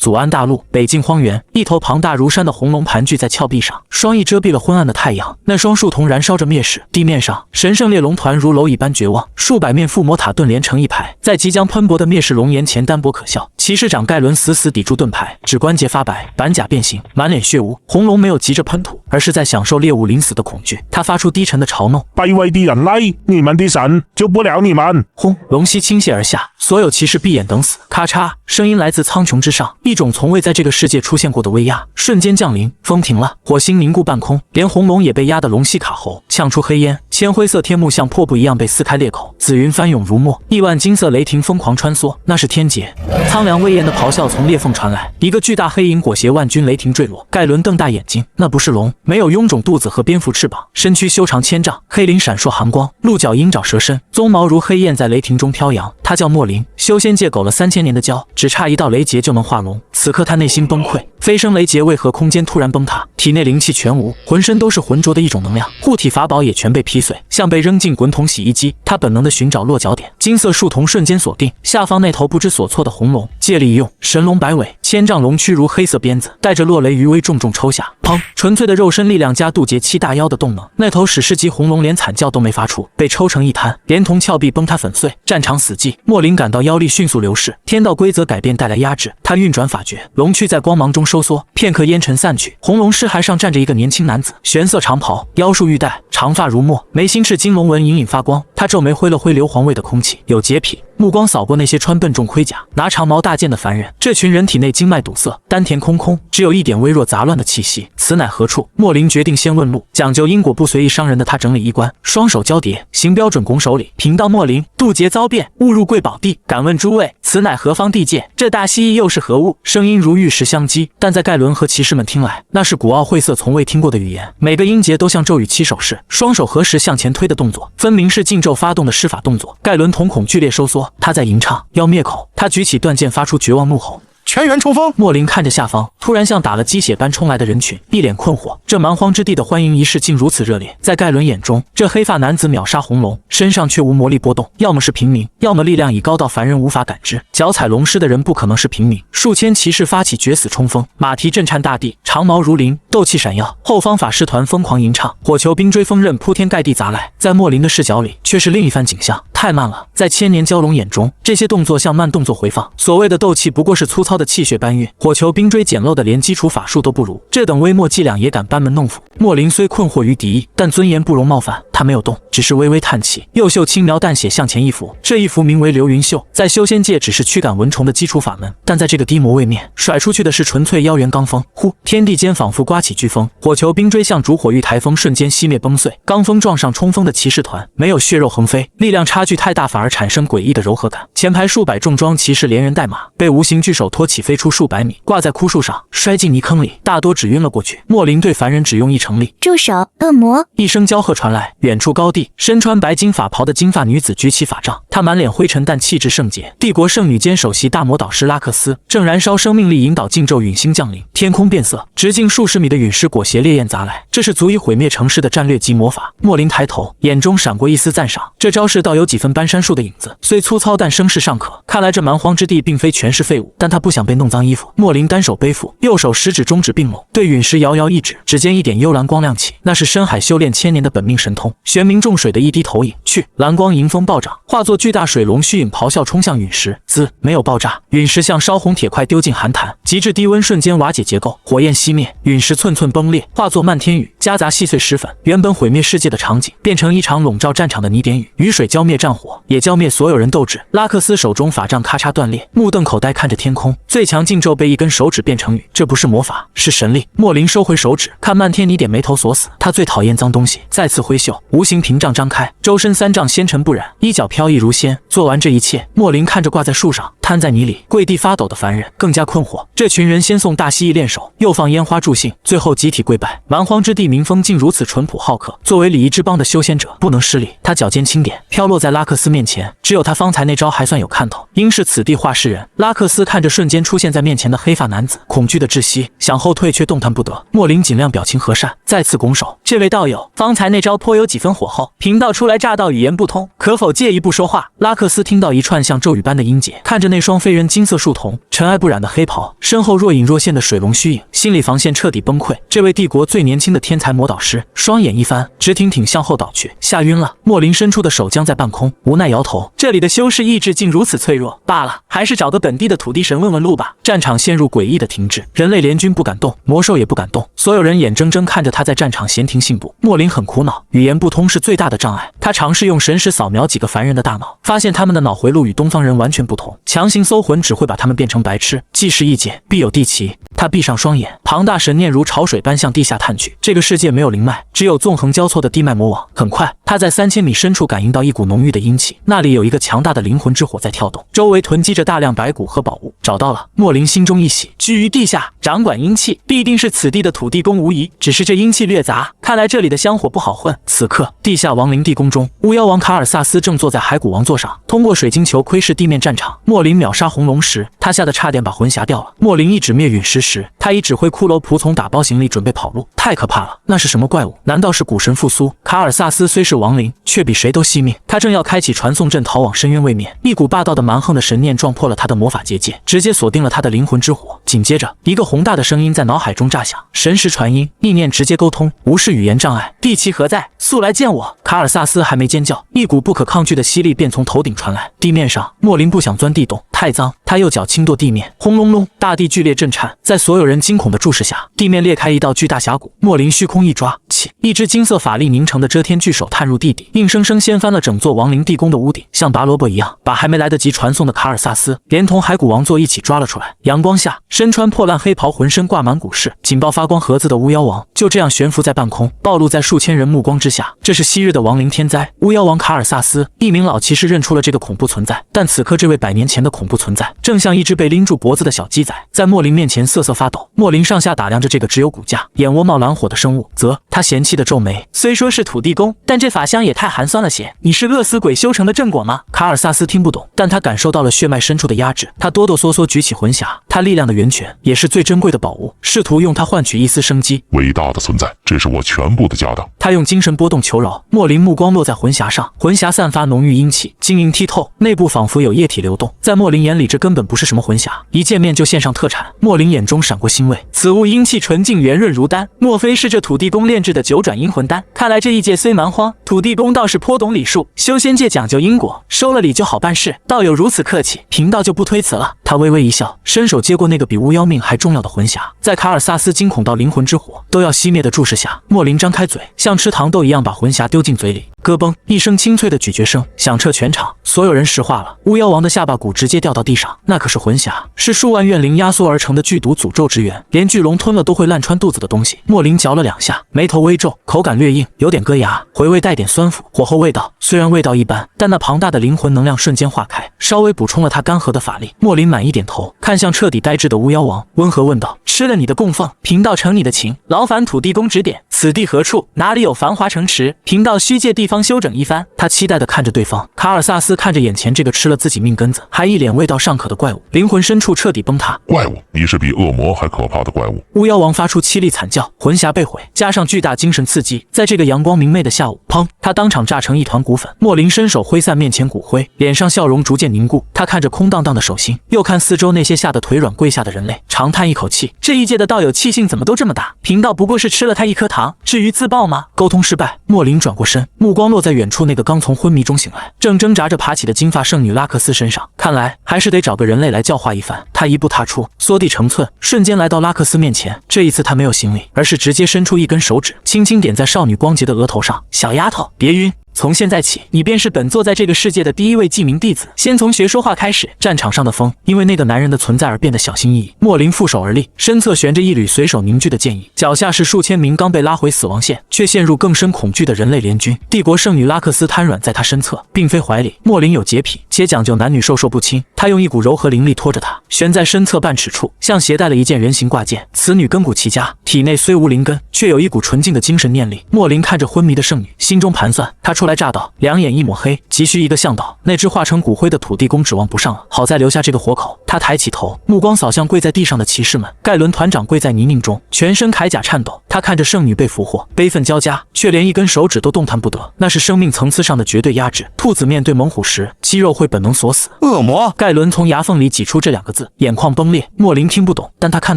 祖安大陆北境荒原，一头庞大如山的红龙盘踞在峭壁上，双翼遮蔽了昏暗的太阳，那双树瞳燃烧着灭世。地面上，神圣猎龙团如蝼蚁般绝望，数百面附魔塔盾连成一排，在即将喷薄的灭世龙岩前单薄可笑。骑士长盖伦死死抵住盾牌，指关节发白，板甲变形，满脸血污。红龙没有急着喷吐，而是在享受猎物临死的恐惧。他发出低沉的嘲弄：“卑微的人类，你们的神救不了你们！”轰！龙息倾泻而下，所有骑士闭眼等死。咔嚓！声音来自苍穹之上，一种从未在这个世界出现过的威压瞬间降临。风停了，火星凝固半空，连红龙也被压得龙息卡喉，呛出黑烟。铅灰色天幕像破布一样被撕开裂口，紫云翻涌如墨，亿万金色雷霆疯狂穿梭，那是天劫。苍凉威严的咆哮从裂缝传来，一个巨大黑影裹挟万军雷霆坠落。盖伦瞪大眼睛，那不是龙，没有臃肿肚子和蝙蝠翅膀，身躯修长千丈，黑鳞闪烁寒光，鹿角鹰爪蛇身，鬃毛如黑焰在雷霆中飘扬。他叫莫林，修仙界苟了3000年的胶，只差一道雷劫就能化龙。此刻他内心崩溃，飞升雷劫为何空间突然崩塌？体内灵气全无，浑身都是浑浊的一种能量，护体法宝也全被劈碎，像被扔进滚筒洗衣机。他本能的寻找落脚点，金色树瞳瞬间锁定下方那头不知所措的红龙，借力一用，神龙摆尾，千丈龙躯如黑色鞭子，带着落雷余威重重抽下。砰！纯粹的肉身力量加渡劫7大妖的动能，那头史诗级红龙连惨叫都没发出，被抽成一滩，连同峭壁崩塌粉碎。战场死寂，莫林感到妖力迅速流逝，天道规则改变带来压制。他运转法诀，龙躯在光芒中收缩，片刻烟尘散去，红龙尸骸上站着一个年轻男子，玄色长袍，腰束玉带，长发如墨，眉心是金龙纹隐隐发光。他皱眉挥了挥硫磺味的空气，有洁癖，目光扫过那些穿笨重盔甲、拿长矛大剑的凡人。这群人体内经脉堵塞，丹田空空，只有一点微弱杂乱的气息。此乃何处？莫林决定先问路，讲究因果不随意伤人的他整理衣冠，双手交叠，行标准拱手礼。贫道莫林，渡劫遭变，误入贵宝地，敢问诸位，此乃何方地界？这大蜥蜴又是何物？声音如玉石相击，但在盖伦和骑士们听来，那是古奥晦涩从未听过的语言。每个音节都像咒语7手势，双手合十向前推的动作，分明是禁咒发动的施法动作。盖伦瞳孔剧烈收缩，他在吟唱，要灭口。他举起断剑，发出绝望怒吼。全员冲锋！莫林看着下方，突然像打了鸡血般冲来的人群，一脸困惑。这蛮荒之地的欢迎仪式竟如此热烈。在盖伦眼中，这黑发男子秒杀红龙，身上却无魔力波动，要么是平民，要么力量已高到凡人无法感知。脚踩龙尸的人不可能是平民。数千骑士发起绝死冲锋，马蹄震颤大地，长矛如鳞，斗气闪耀。后方法师团疯狂吟唱，火球冰锥锋刃铺天盖地砸来。在莫林的视角里，却是另一番景象。太慢了，在千年蛟龙眼中，这些动作像慢动作回放。所谓的斗气不过是粗糙的气血搬运，火球冰锥简陋的连基础法术都不如，这等微末伎俩也敢班门弄斧。莫林虽困惑于敌意，但尊严不容冒犯，他没有动，只是微微叹气，右袖轻描淡写向前一拂。这一拂名为流云袖，在修仙界只是驱赶蚊虫的基础法门，但在这个低魔位面，甩出去的是纯粹妖元罡风。呼，天地间仿佛刮起飓风，火球冰锥像烛火遇台风，瞬间熄灭崩碎。罡风撞上冲锋的骑士团，没有血肉横飞，力量差距太大，反而产生诡异的柔和感。前排数百重装骑士连人带马，被无形巨手托起飞出数百米，挂在枯树上，摔进泥坑里，大多只晕了过去。莫林对凡人只用一成力，住手！恶魔！一声娇喝传来，远处高地，身穿白金法袍的金发女子举起法杖，她满脸灰尘，但气质圣洁。帝国圣女兼首席大魔导师拉克斯正燃烧生命力，引导禁咒陨星降临，天空变色，直径数十米的陨石裹挟烈焰砸来，这是足以毁灭城市的战略级魔法。莫林抬头，眼中闪过一丝赞赏，这招式倒有几分搬山术的影子，虽粗糙但声势尚可。看来这蛮荒之地并非全是废物，但他不想被弄脏衣服。莫林单手背负，右手食指中指并拢，对陨石摇摇一指，指尖一点幽蓝光亮起，那是深海修炼千年的本命神通，玄冥重水的一滴投影。去！蓝光迎风暴涨，化作巨大水龙虚影咆哮冲向陨石。滋，没有爆炸，陨石像烧红铁块丢进寒潭，极致低温瞬间瓦解结构，火焰熄灭，陨石寸寸崩裂，化作漫天雨，夹杂细碎石粉。原本毁灭世界的场景，变成一场笼罩战场的泥点雨。雨水浇灭战火，也浇灭所有人斗志。拉克斯手中法杖咔嚓断裂，目瞪口呆看着天空。最强禁咒被一根手指变成雨，这不是魔法，是神力。莫林收回手指，看漫天泥点，眉头锁死。他最讨厌脏东西，再次挥袖，无形屏障张开，周身3丈纤尘不染，衣角飘逸如仙。做完这一切，莫林看着挂在树上瘫在泥里跪地发抖的凡人，更加困惑。这群人先送大蜥蜴练手，又放烟花助兴，最后集体跪拜。蛮荒之地民风竟如此淳朴好客，作为礼仪之邦的修仙者不能失礼。他脚尖轻点，飘落在拉克斯面前，只有他方才那招还算有看头，应是此地话事人。拉克斯看着瞬间出现在面前的黑发男子，恐惧的窒息，想后退却动弹不得。莫林尽量表情和善，再次拱手：“这位道友，方才那招颇有几分火候，贫道初来乍到，语言不通，可否借一步说话？”拉克斯听到一串像咒语般的音节，看着那双非人金色树瞳，尘埃不染的黑袍，身后若隐若现的水龙虚影，心理防线彻底崩溃。这位帝国最年轻的天才魔导师，双眼一翻，直挺挺向后倒去，吓晕了。莫林伸出的手僵在半空，无奈摇头，这里的修士意志竟如此脆弱，罢了，还是找个本地的土地神问问路吧。战场陷入诡异的停滞，人类联军不敢动，魔兽也不敢动，所有人眼睁睁看着他在战场闲庭信步。莫林很苦恼，语言不通是最大的障碍。他尝试用神识扫描几个凡人的大脑，发现他们的脑回路与东方人完全不同，强行搜魂只会把他们变成白痴。既是一解，必有地奇。他闭上双眼，庞大神念如潮水般向地下探去。这个世界没有灵脉，只有纵横交错的地脉魔网。很快，他在3000米深处感应到一股浓郁的阴气，那里有一个强大的灵魂之火在跳动，周围囤积着大量白骨和宝物。找到了，莫林心中一喜。居于地下，掌管阴气，必定是此地的土地公无疑。只是这阴气略杂，看来这里的香火不好混。此刻，地下亡灵地宫中，巫妖王卡尔萨斯正坐在骸骨王座上，通过水晶球窥视地面战场。莫林秒杀红龙时，他吓得差点把魂匣掉了。莫林一指灭陨石时，他已指挥骷髅仆从打包行李准备跑路。太可怕了，那是什么怪物？难道是古神复苏？卡尔萨斯虽是亡灵，却比谁都惜命。他正要开启传送阵逃往深渊位面，一股霸道的蛮横的神念撞破了他的魔法结界，直接锁定了他的灵魂之火。紧接着，一个宏大的声音在脑海中炸响，神识传音，意念直接沟通，无视语言障碍。地奇何在？速来见我！卡尔萨斯还没尖叫，一股不可抗拒的吸力便从头顶传来。地面上，莫林不想钻地洞，太脏。他右脚轻跺地面，轰隆隆，大地剧烈震颤。在所有人惊恐的注视下，地面裂开一道巨大峡谷。莫林虚空一抓，一只金色法力凝成的遮天巨手探入地底，硬生生掀翻了整座亡灵地宫的屋顶，像拔萝卜一样把还没来得及传送的卡尔萨斯连同骸骨王座一起抓了出来。阳光下，身穿破烂黑袍，浑身挂满骨饰，紧抱发光盒子的巫妖王就这样悬浮在半空，暴露在数千人目光之下。这是昔日的亡灵天灾，巫妖王卡尔萨斯。一名老骑士认出了这个恐怖存在，但此刻这位100年前的恐怖存在正像一只被拎住脖子的小鸡仔，在莫林面前瑟瑟发抖。莫林上下打量着这个只有骨架、眼窝冒蓝火的生物，他嫌弃的皱眉。虽说是土地公，但这法香也太寒酸了些。你是饿死鬼修成的正果吗？卡尔萨斯听不懂，但他感受到了血脉深处的压制。他哆哆嗦嗦举起魂匣，他力量的源泉也是最珍贵的宝物，试图用它换取一丝生机。伟大的存在，这是我全部的家当。他用精神波动求饶。莫林目光落在魂匣上，魂匣散发浓郁阴气，晶莹剔透，内部仿佛有液体流动。在莫林眼里，这根本不是什么魂匣，一见面就献上特产。莫林眼中闪过欣慰，此物阴气纯净，圆润如丹，莫非是这土地公炼制的9转阴魂丹？看来这异界虽蛮荒，土地公倒是颇懂礼数。修仙界讲究因果，收了礼就好办事，道友如此客气，贫道就不推辞了。他微微一笑，伸手接过那个比巫妖命还重要的魂匣。在卡尔萨斯惊恐到灵魂之火都要熄灭的注视下，莫林张开嘴，像吃糖豆一样把魂匣丢进嘴里。咯嘣一声清脆的咀嚼声响彻全场，所有人石化了。巫妖王的下巴骨直接掉到地上，那可是魂匣，是数万怨灵压缩而成的剧毒诅咒之源，连巨龙吞了都会烂穿肚子的东西。莫林嚼了2下，眉头微皱，口感略硬，有点硌牙，回味带点酸腐。火候味道虽然味道一般，但那庞大的灵魂能量瞬间化开，稍微补充了他干涸的法力。莫林满意点头，看向彻底呆滞的巫妖王，温和问道：“吃了你的供奉，贫道承你的情，劳烦土地公指点，此地何处？哪里有繁华城池？贫道需借地方休整一番。”他期待地看着对方。卡尔萨斯看着眼前这个吃了自己命根子还一脸味道尚可的怪物，灵魂深处彻底崩塌。怪物，你是比恶魔还可怕的怪物！巫妖王发出凄厉惨叫，魂匣被毁，加上巨大精神刺激，在这个阳光明媚的下午，砰！他当场炸成一团骨粉。莫林伸手挥散面前骨灰，脸上笑容逐渐凝固。他看着空荡荡的手心，又看四周那些吓得腿软跪下的人类，长叹一口气：这一届的道友气性怎么都这么大？贫道不过是吃了他一颗糖，至于自爆吗？沟通失败。莫林转过身，目光落在远处那个刚从昏迷中醒来，正挣扎着爬起的金发圣女拉克斯身上。看来还是得找个人类来教化一番。他一步踏出，缩地成寸，瞬间来到拉克斯面前。这一次他没有行礼，而是直接伸出一根手指，轻轻点在少女光洁的额头上。小丫头，别晕。从现在起，你便是本座在这个世界的第一位记名弟子。先从学说话开始。战场上的风因为那个男人的存在而变得小心翼翼。莫林负手而立，身侧悬着一缕随手凝聚的剑意，脚下是数千名刚被拉回死亡线却陷入更深恐惧的人类联军。帝国圣女拉克斯瘫软在他身侧，并非怀里。莫林有洁癖，且讲究男女授受不亲。他用一股柔和灵力拖着她，悬在身侧半尺处，像携带了一件人形挂件。此女根骨齐家，体内虽无灵根，却有一股纯净的精神念力。莫林看着昏迷的圣女，心中盘算，他初来乍到，两眼一抹黑，急需一个向导。那只化成骨灰的土地公指望不上了，好在留下这个活口。他抬起头，目光扫向跪在地上的骑士们。盖伦团长跪在泥泞中，全身铠甲颤抖。他看着圣女被俘获，悲愤交加，却连一根手指都动弹不得。那是生命层次上的绝对压制。兔子面对猛虎时，肌肉会本能锁死。恶魔！盖伦从牙缝里挤出这两个字，眼眶崩裂。莫林听不懂，但他看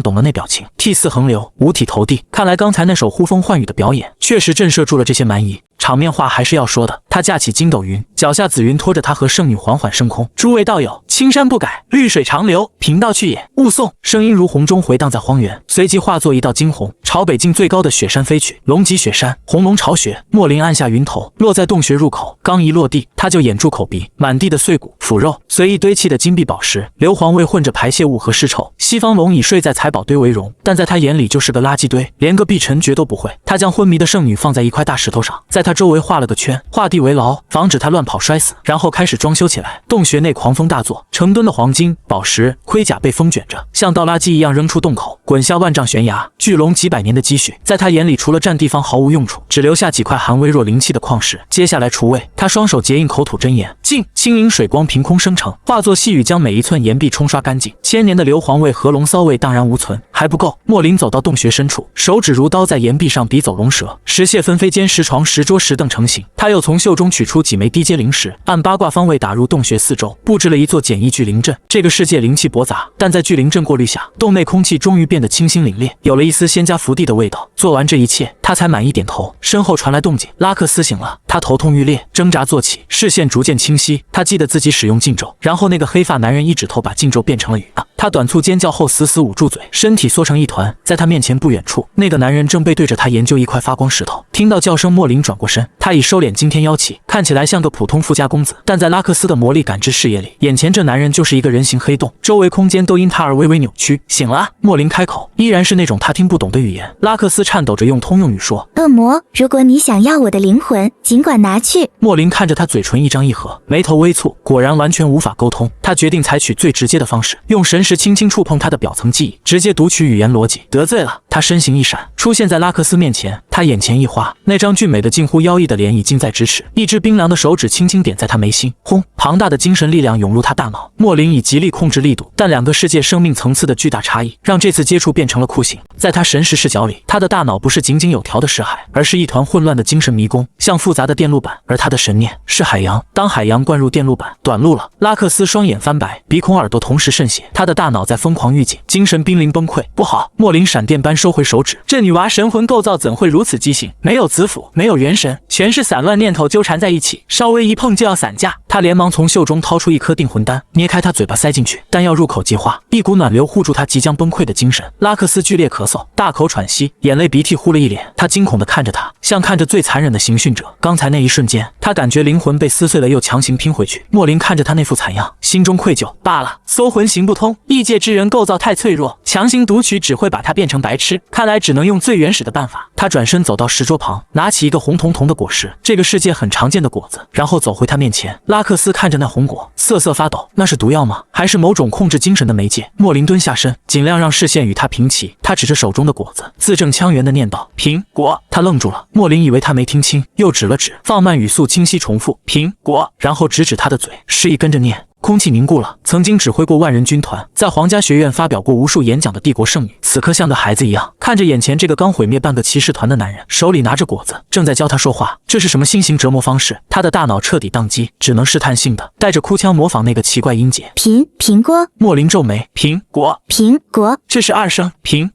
懂了那表情，涕泗横流，五体投地。看来刚才那首呼风唤雨的表演，确实震慑住了这些蛮夷。场面话还是要说的，他架起筋斗云，脚下紫云拖着他和圣女缓缓升空。诸位道友，青山不改，绿水长流，贫道去也，勿送。声音如洪钟回荡在荒原，随即化作一道惊鸿，朝北境最高的雪山飞去。龙脊雪山，红龙巢穴。莫林按下云头，落在洞穴入口，刚一落地，他就掩住口鼻，满地的碎骨腐肉，随意堆砌的金币宝石，硫磺味混着排泄物和尸臭。西方龙以睡在财宝堆为荣，但在他眼里就是个垃圾堆，连个必成诀都不会。他将昏迷的圣女放在一块大石头上，在他周围画了个圈，画地为牢，防止他乱跑摔死。然后开始装修起来。洞穴内狂风大作，成吨的黄金、宝石、盔甲被风卷着，像倒垃圾一样扔出洞口，滚下万丈悬崖。巨龙几百年的积蓄，在他眼里除了占地方毫无用处，只留下几块含微弱灵气的矿石。接下来除味，他双手结印口吐真言，静，轻盈水光凭空生成，化作细雨将每一寸岩壁冲刷干净。千年的硫磺味和龙骚味荡然无存。还不够，莫林走到洞穴深处，手指如刀在岩壁上笔走龙蛇，石屑纷飞间，石床、石桌、石凳成型。他又从袖中取出几枚低阶灵石，按八卦方位打入洞穴四周，布置了一座简易聚灵阵。这个世界灵气驳杂，但在聚灵阵过滤下，洞内空气终于变得清新凛冽，有了一丝仙家福地的味道。做完这一切，他才满意点头。身后传来动静，拉克斯醒了，他头痛欲裂，挣扎坐起，视线逐渐清晰。他记得自己使用禁咒，然后那个黑发男人一指头把禁咒变成了雨。他短促尖叫后死死捂住嘴，身体缩成一团。在他面前不远处，那个男人正背对着他研究一块发光石头。听到叫声，莫林转过身，他已收敛惊天妖气，看起来像个普通富家公子，但在拉克斯的魔力感知视野里，眼前这男人就是一个人形黑洞，周围空间都因他而微微扭曲。醒了，莫林开口，依然是那种他听不懂的语言。拉克斯颤抖着用通用语说：恶魔，如果你想要我的灵魂，尽管拿去。莫林看着他嘴唇一张一合，眉头微蹙，果然完全无法沟通。他决定采取最直接的方式，用神识轻轻触碰他的表层记忆，直接读取语言逻辑。得罪了，他身形一闪，出现在拉克斯面前。他眼前一花，那张俊美的近乎妖异的脸已近在咫尺，一只冰凉的手指轻轻点在他眉心。轰！庞大的精神力量涌入他大脑。莫林以极力控制力度，但两个世界生命层次的巨大差异，让这次接触变成了酷刑。在他神识视角里，他的大脑不是井井有条的识海，而是一团混乱的精神迷宫，像复杂的电路板。而他的神念是海洋，当海洋灌入电路板，短路了。拉克斯双眼翻白，鼻孔耳朵同时渗血，他的大脑在疯狂预警，精神濒临崩溃。不好！莫林闪电般收回手指，这女娃神魂构造怎会如此畸形？没有子府，没有元神，全是散乱念头纠缠在一起，稍微一碰就要散架。他连忙从袖中掏出一颗定魂丹，捏开他嘴巴塞进去，丹药入口即化，一股暖流护住他即将崩溃的精神。拉克斯剧烈咳嗽，大口喘息，眼泪鼻涕呼了一脸。他惊恐地看着他，像看着最残忍的刑讯者。刚才那一瞬间，他感觉灵魂被撕碎了又强行拼回去。莫林看着他那副惨样，心中愧疚。罢了，搜魂行不通，异界之人构造太脆弱，强行读取只会把他变成白痴，看来只能用最原始的办法。他转身走到石桌旁，拿起一个红彤彤的果实，这个世界很常见的果子，然后走回他面前。拉克斯看着那红果，瑟瑟发抖。那是毒药吗？还是某种控制精神的媒介？莫林蹲下身，尽量让视线与他平齐。他指着手中的果子，字正腔圆地念道：苹果。他愣住了，莫林以为他没听清，又指了指，放慢语速，清晰重复苹果，然后指指他的嘴，示意跟着念。空气凝固了。曾经指挥过万人军团，在皇家学院发表过无数演讲的帝国圣女，此刻像个孩子一样看着眼前这个刚毁灭半个骑士团的男人，手里拿着果子，正在教他说话。这是什么新型折磨方式？他的大脑彻底宕机，只能试探性的带着哭腔模仿那个奇怪音节。苹果。莫林皱眉，苹果，苹果，这是二声苹，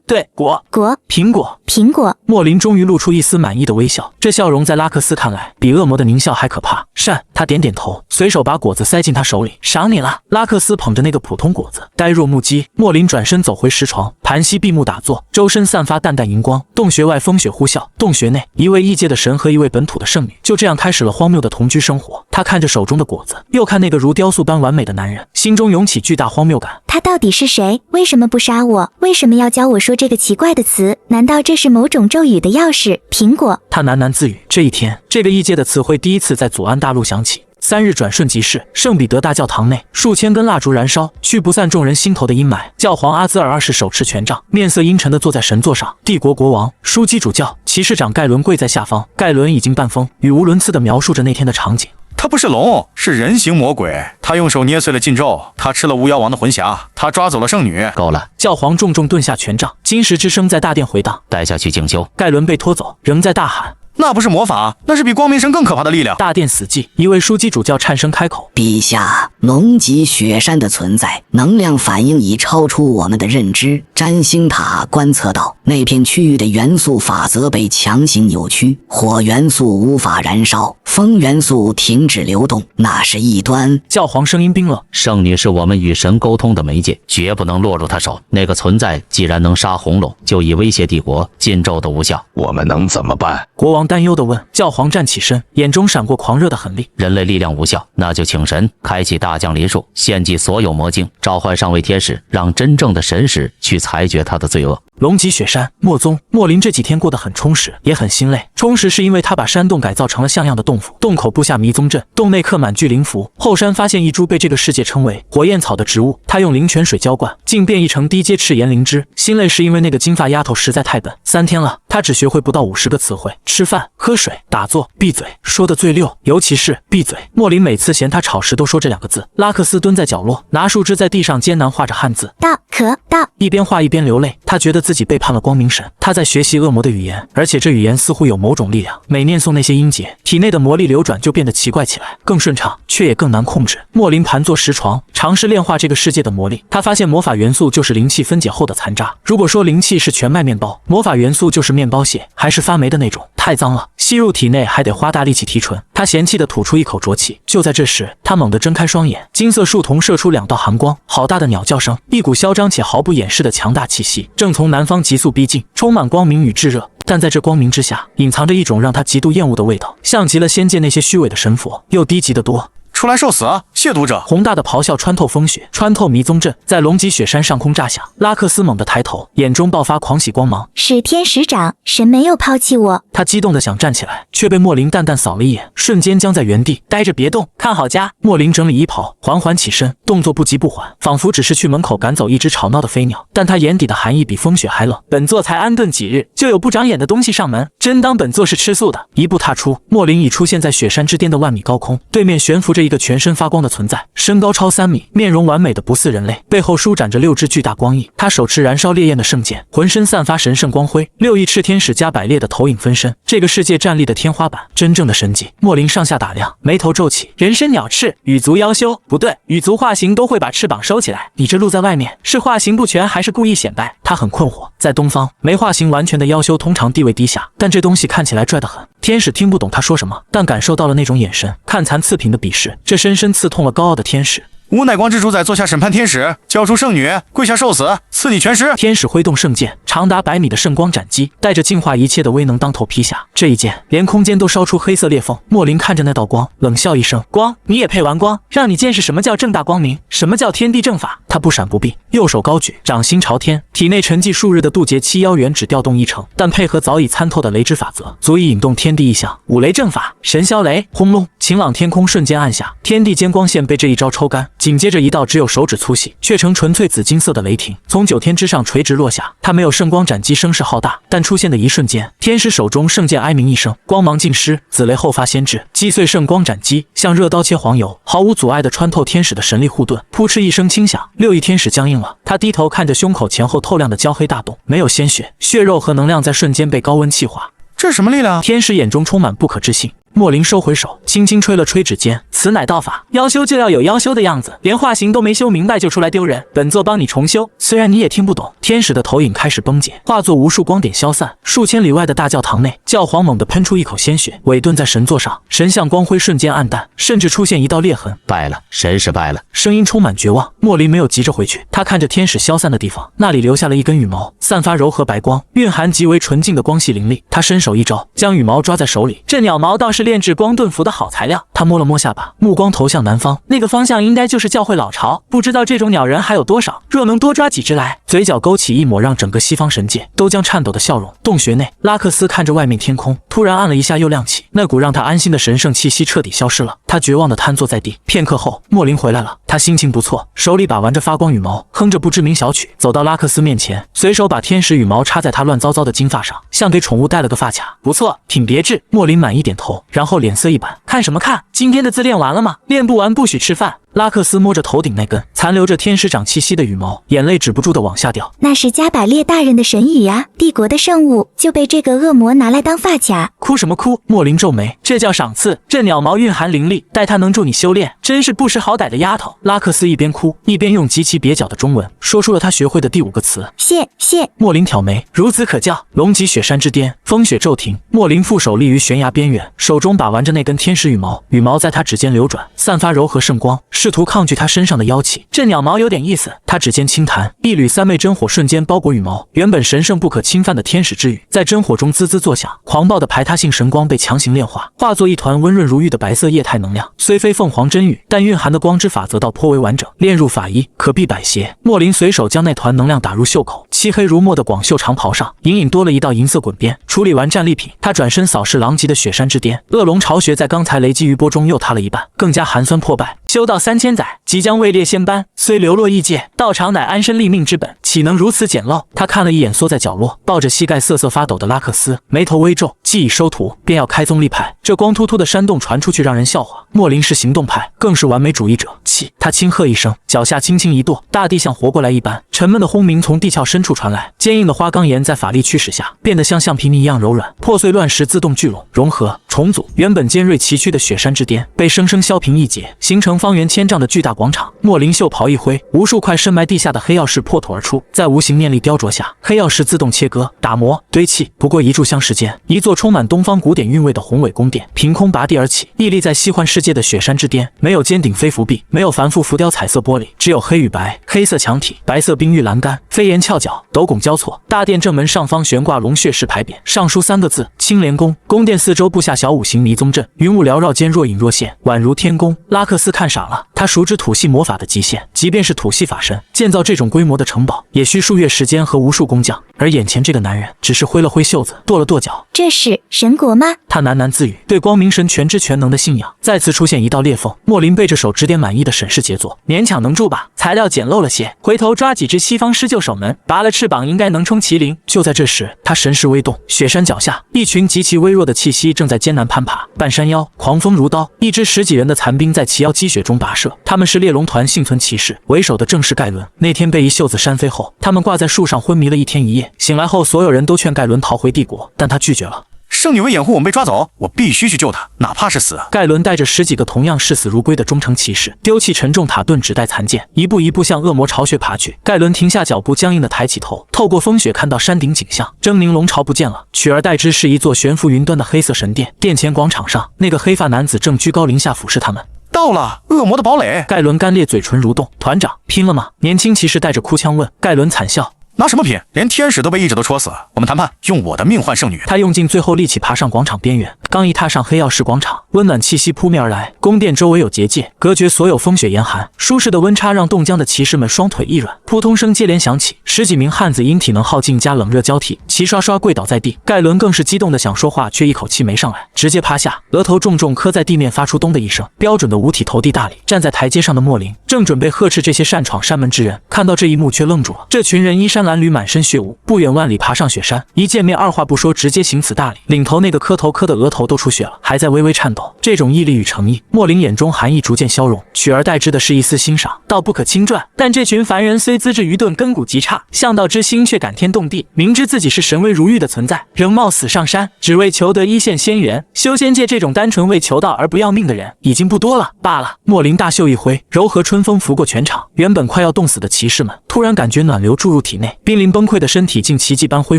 对，果，苹果。莫林终于露出一丝满意的微笑，这笑容在拉克斯看来比恶魔的狞笑还可怕。善，他点点头，随手把果子塞进他手里，赏你了。拉克斯捧着那个普通果子，呆若木鸡。莫林转身走回石床，盘膝闭目打坐，周身散发淡淡荧光。洞穴外风雪呼啸，洞穴内一位异界的神和一位本土的圣女就这样开始了荒谬的同居生活。他看着手中的果子，又看那个如雕塑般完美的男人，心中涌起巨大荒谬感。他到底是谁？为什么不杀我？为什么要教我说这个奇怪的词？难道这是某种咒语的钥匙？苹果。他喃喃自语。这一天，这个异界的词汇第一次在祖安大陆响起。3日转瞬即逝，圣彼得大教堂内数千根蜡烛燃烧，驱不散众人心头的阴霾。教皇阿兹尔2世手持权杖，面色阴沉地坐在神座上。帝国国王、枢机主教、骑士长盖伦跪在下方，盖伦已经半疯，语无伦次地描述着那天的场景。他不是龙，是人形魔鬼。他用手捏碎了禁咒，他吃了巫妖王的魂匣，他抓走了圣女。够了！教皇重重顿下权杖，金石之声在大殿回荡。带下去静修。盖伦被拖走，仍在大喊。那不是魔法，那是比光明神更可怕的力量。大殿死寂，一位枢机主教颤声开口：陛下，龙脊雪山的存在，能量反应已超出我们的认知。占星塔观测到，那片区域的元素法则被强行扭曲，火元素无法燃烧，风元素停止流动，那是异端。教皇声音冰冷：圣女是我们与神沟通的媒介，绝不能落入他手。那个存在既然能杀红龙，就已威胁帝国，禁咒都无效。我们能怎么办？国王担忧地问。教皇站起身，眼中闪过狂热的狠戾。人类力量无效，那就请神开启大降临术，献祭所有魔晶，召唤上位天使，让真正的神使去裁决他的罪恶。龙脊雪山，墨宗莫林这几天过得很充实，也很心累。充实是因为他把山洞改造成了像样的洞府，洞口布下迷踪阵，洞内刻满巨灵符。后山发现一株被这个世界称为火焰草的植物，他用灵泉水浇灌，竟变异成低阶赤炎灵芝。心累是因为那个金发丫头实在太笨，3天了，他只学会不到50个词汇：吃饭、喝水、打坐、闭嘴。说的最溜，尤其是闭嘴。莫林每次嫌他吵时都说这2个字。拉克斯蹲在角落，拿树枝在地上艰难画着汉字：道可道。一边画一边流泪，他觉得自己背叛了光明神。他在学习恶魔的语言，而且这语言似乎有某种力量，每念诵那些音节，体内的魔力流转就变得奇怪起来，更顺畅，却也更难控制。莫林盘坐石床，尝试炼化这个世界的魔力。他发现魔法元素就是灵气分解后的残渣。如果说灵气是全麦面包，魔法元素就是面包屑，还是发霉的那种，太脏了，吸入体内还得花大力气提纯。他嫌弃地吐出一口浊气。就在这时，他猛地睁开双眼，金色树丛射出2道寒光，好大的鸟叫声，一股嚣张且毫不掩饰的强大气息正从南方急速逼近，充满光明与炙热。但在这光明之下，隐藏着一种让他极度厌恶的味道，像极了仙界那些虚伪的神佛，又低级得多。出来受死啊！亵渎者！宏大的咆哮穿透风雪，穿透迷踪阵，在龙脊雪山上空炸响。拉克斯猛地抬头，眼中爆发狂喜光芒。是天使长，神没有抛弃我。他激动地想站起来，却被莫林淡淡扫了一眼，瞬间僵在原地，呆着别动，看好家。莫林整理衣袍，缓缓起身，动作不急不缓，仿佛只是去门口赶走一只吵闹的飞鸟。但他眼底的寒意比风雪还冷。本座才安顿几日，就有不长眼的东西上门，真当本座是吃素的？一步踏出，莫林已出现在雪山之巅的万米高空，对面悬浮着一个全身发光的存在，身高超3米，面容完美的不似人类，背后舒展着6只巨大光翼。他手持燃烧烈焰的圣剑，浑身散发神圣光辉，6翼赤天使加百列的投影分身，这个世界站立的天花板，真正的神迹。莫林上下打量，眉头皱起，人身鸟翅，羽族妖修？不对，羽族化形都会把翅膀收起来，你这露在外面，是化形不全还是故意显摆？他很困惑。在东方，没化形完全的妖修通常地位低下，但这东西看起来拽得很。天使听不懂他说什么，但感受到了那种眼神，看残次品的鄙视，这深深刺痛了高傲的天使。吾乃光之主宰，坐下审判天使，交出圣女，跪下受死，赐你全尸。天使挥动圣剑，长达100米的圣光斩击，带着净化一切的威能当头劈下。这一剑连空间都烧出黑色裂缝。莫林看着那道光，冷笑一声：光，你也配玩光？让你见识什么叫正大光明，什么叫天地正法。他不闪不避，右手高举，掌心朝天，体内沉寂数日的渡劫七妖元只调动1成，但配合早已参透的雷之法则，足以引动天地异象。五雷阵法，神霄雷！轰隆！晴朗天空瞬间暗下，天地间光线被这一招抽干。紧接着一道只有手指粗细却呈纯粹紫金色的雷霆从9天之上垂直落下。它没有圣光斩击声势浩大，但出现的一瞬间，天使手中圣剑哀鸣一声，光芒尽失，紫雷后发先至，击碎圣光斩击，像热刀切黄油，毫无阻碍地穿透天使的神力护盾。扑哧一声轻响，6翼天使僵硬了。他低头看着胸口前后透亮的焦黑大洞，没有鲜血，血肉和能量在瞬间被高温气化。这是什么力量？天使眼中充满不可置信。莫林收回手，轻轻吹了吹指尖，此乃道法，妖修就要有妖修的样子，连化形都没修明白就出来丢人，本座帮你重修，虽然你也听不懂。天使的投影开始崩解，化作无数光点消散。数千里外的大教堂内，教皇猛地喷出一口鲜血，委顿在神座上，神像光辉瞬间暗淡，甚至出现一道裂痕。败了，神是败了。声音充满绝望。莫林没有急着回去，他看着天使消散的地方，那里留下了一根羽毛，散发柔和白光，蕴含极为纯净的光系灵力。他伸手一招，将羽毛抓在手里，这鸟毛倒是炼制光盾符的好材料。他摸了摸下巴，目光投向南方，那个方向应该就是教会老巢，不知道这种鸟人还有多少，若能多抓几只来。嘴角勾起一抹让整个西方神界都将颤抖的笑容。洞穴内，拉克斯看着外面天空，突然按了一下又亮起，那股让他安心的神圣气息彻底消失了。他绝望地瘫坐在地。片刻后，莫林回来了，他心情不错，手里把玩着发光羽毛，哼着不知名小曲，走到拉克斯面前，随手把天使羽毛插在他乱糟糟的金发上，像给宠物戴了个发卡。不错，挺别致。莫林满意点头，然后脸色一板，看什么看？今天的字练完了吗？练不完不许吃饭。拉克斯摸着头顶那根残留着天使长气息的羽毛，眼泪止不住的往下掉。那是加百列大人的神羽呀，帝国的圣物就被这个恶魔拿来当发卡。哭什么哭？莫林皱眉，这叫赏赐。这鸟毛蕴含灵力，待它能助你修炼，真是不识好歹的丫头。拉克斯一边哭一边用极其蹩脚的中文说出了他学会的第5个词：谢。莫林挑眉，孺子可教。龙脊雪山之巅，风雪骤停。莫林负手立于悬崖边缘，手中把玩着那根天使羽毛，羽毛在他指尖流转，散发柔和圣光，试图抗拒他身上的妖气。这鸟毛有点意思。他指尖轻弹，一缕3昧真火瞬间包裹羽毛，原本神圣不可侵犯的天使之羽，在真火中滋滋作响，狂暴的排他性神光被强行炼化，化作一团温润如玉的白色液态能量。虽非凤凰真羽，但蕴含的光之法则倒颇为完整，炼入法衣，可避百邪。莫林随手将那团能量打入袖口，漆黑如墨的广袖长袍上隐隐多了一道银色滚边。处理完战利品，他转身扫视狼藉的雪山之巅，恶龙巢穴在刚才雷击余波中又塌了一半，更加寒酸破败。修道3000载，即将位列仙班，虽流落异界，道场乃安身立命之本，岂能如此简陋？他看了一眼缩在角落抱着膝盖瑟瑟发抖的拉克斯，眉头微皱，既已收徒，便要开宗立派。这光秃秃的山洞传出去让人笑话。莫林是行动派，更是完美主义者。气！他轻喝一声，脚下轻轻一跺，大地像活过来一般，沉闷的轰鸣从地壳深处传来，坚硬的花岗岩在法力驱使下变得像橡皮泥一样柔软，破碎乱石自动聚拢融合重组。原本尖锐崎岖的雪山之巅被生生削平一截，形成方圆1000丈的巨大广场。莫林袖袍一挥，无数块深埋地下的黑曜石破土而出，在无形念力雕琢下，黑曜石自动切割、打磨、堆砌。不过一炷香时间，一座充满东方古典韵味的宏伟宫殿凭空拔地而起，屹立在西幻世界的雪山之巅。没有尖顶飞浮壁，没有繁复浮雕彩色玻璃，只有黑与白，黑色墙体，白色冰玉栏杆，飞檐翘角，斗拱交错。大殿正门上方悬挂龙血石牌匾，上书3个字：青莲宫。宫殿四周布下小5行泥宗阵，云雾缭绕间若隐若现，宛如天宫。拉克斯看傻了，他熟知土系魔法的极限，即便是土系法神建造这种规模的城堡，也需数月时间和无数工匠。而眼前这个男人只是挥了挥袖子，跺了跺脚。这是神国吗？他喃喃自语，对光明神全知全能的信仰。再次出现一道裂缝，莫林背着手指点满意的审视杰作，勉强能住吧，材料简陋了些，回头抓几只西方施救守门，拔了翅膀应该能冲麒麟。就在这时，他神识微动，雪山脚下一群极其微弱的气息正在艰难攀爬，半山腰狂风如刀，一支10几人的残兵在齐腰积雪中跋涉。他们是猎龙团幸存骑士，为首的正是盖伦。那天被一袖子扇飞后，他们挂在树上昏迷了1天1夜，醒来后所有人都劝盖伦逃回帝国，但他拒绝了。圣女为掩护我们被抓走，我必须去救她，哪怕是死。盖伦带着10几个同样视死如归的忠诚骑士，丢弃沉重塔盾，只带残剑，一步一步向恶魔巢穴爬去。盖伦停下脚步，僵硬地抬起头，透过风雪看到山顶景象，狰狞龙巢不见了，取而代之是一座悬浮云端的黑色神殿。殿前广场上，那个黑发男子正居高临下俯视他们。到了，恶魔的堡垒！盖伦干裂嘴唇蠕动，团长，拼了吗？年轻骑士带着哭腔问。盖伦惨笑。拿什么拼？连天使都被一指头戳死。我们谈判，用我的命换圣女。他用尽最后力气爬上广场边缘，刚一踏上黑曜石广场，温暖气息扑面而来。宫殿周围有结界，隔绝所有风雪严寒，舒适的温差让冻僵的骑士们双腿一软。扑通声接连响起，10几名汉子因体能耗尽加冷热交替，齐刷刷跪倒在地。盖伦更是激动的想说话，却一口气没上来，直接趴下，额头重重磕在地面，发出咚的一声，标准的五体投地大礼。站在台阶上的莫林正准备呵斥这些擅闯山门之人，看到这一幕却愣住了。这群人衣衫褴褛，满身血污，不远万里爬上雪山，一见面二话不说直接行此大礼。领头那个磕头磕的额头都出血了，还在微微颤抖。这种毅力与诚意，莫林眼中寒意逐渐消融，取而代之的是一丝欣赏，倒不可轻传。但这群凡人虽资质愚钝，根骨极差，向道之心却感天动地，明知自己是神威如玉的存在，仍冒死上山，只为求得一线仙缘。修仙界这种单纯为求道而不要命的人已经不多了罢了。莫林大袖一挥，柔和春风拂过全场，原本快要冻死的骑士们突然感觉暖流注入体内，濒临崩溃的身体竟奇迹般恢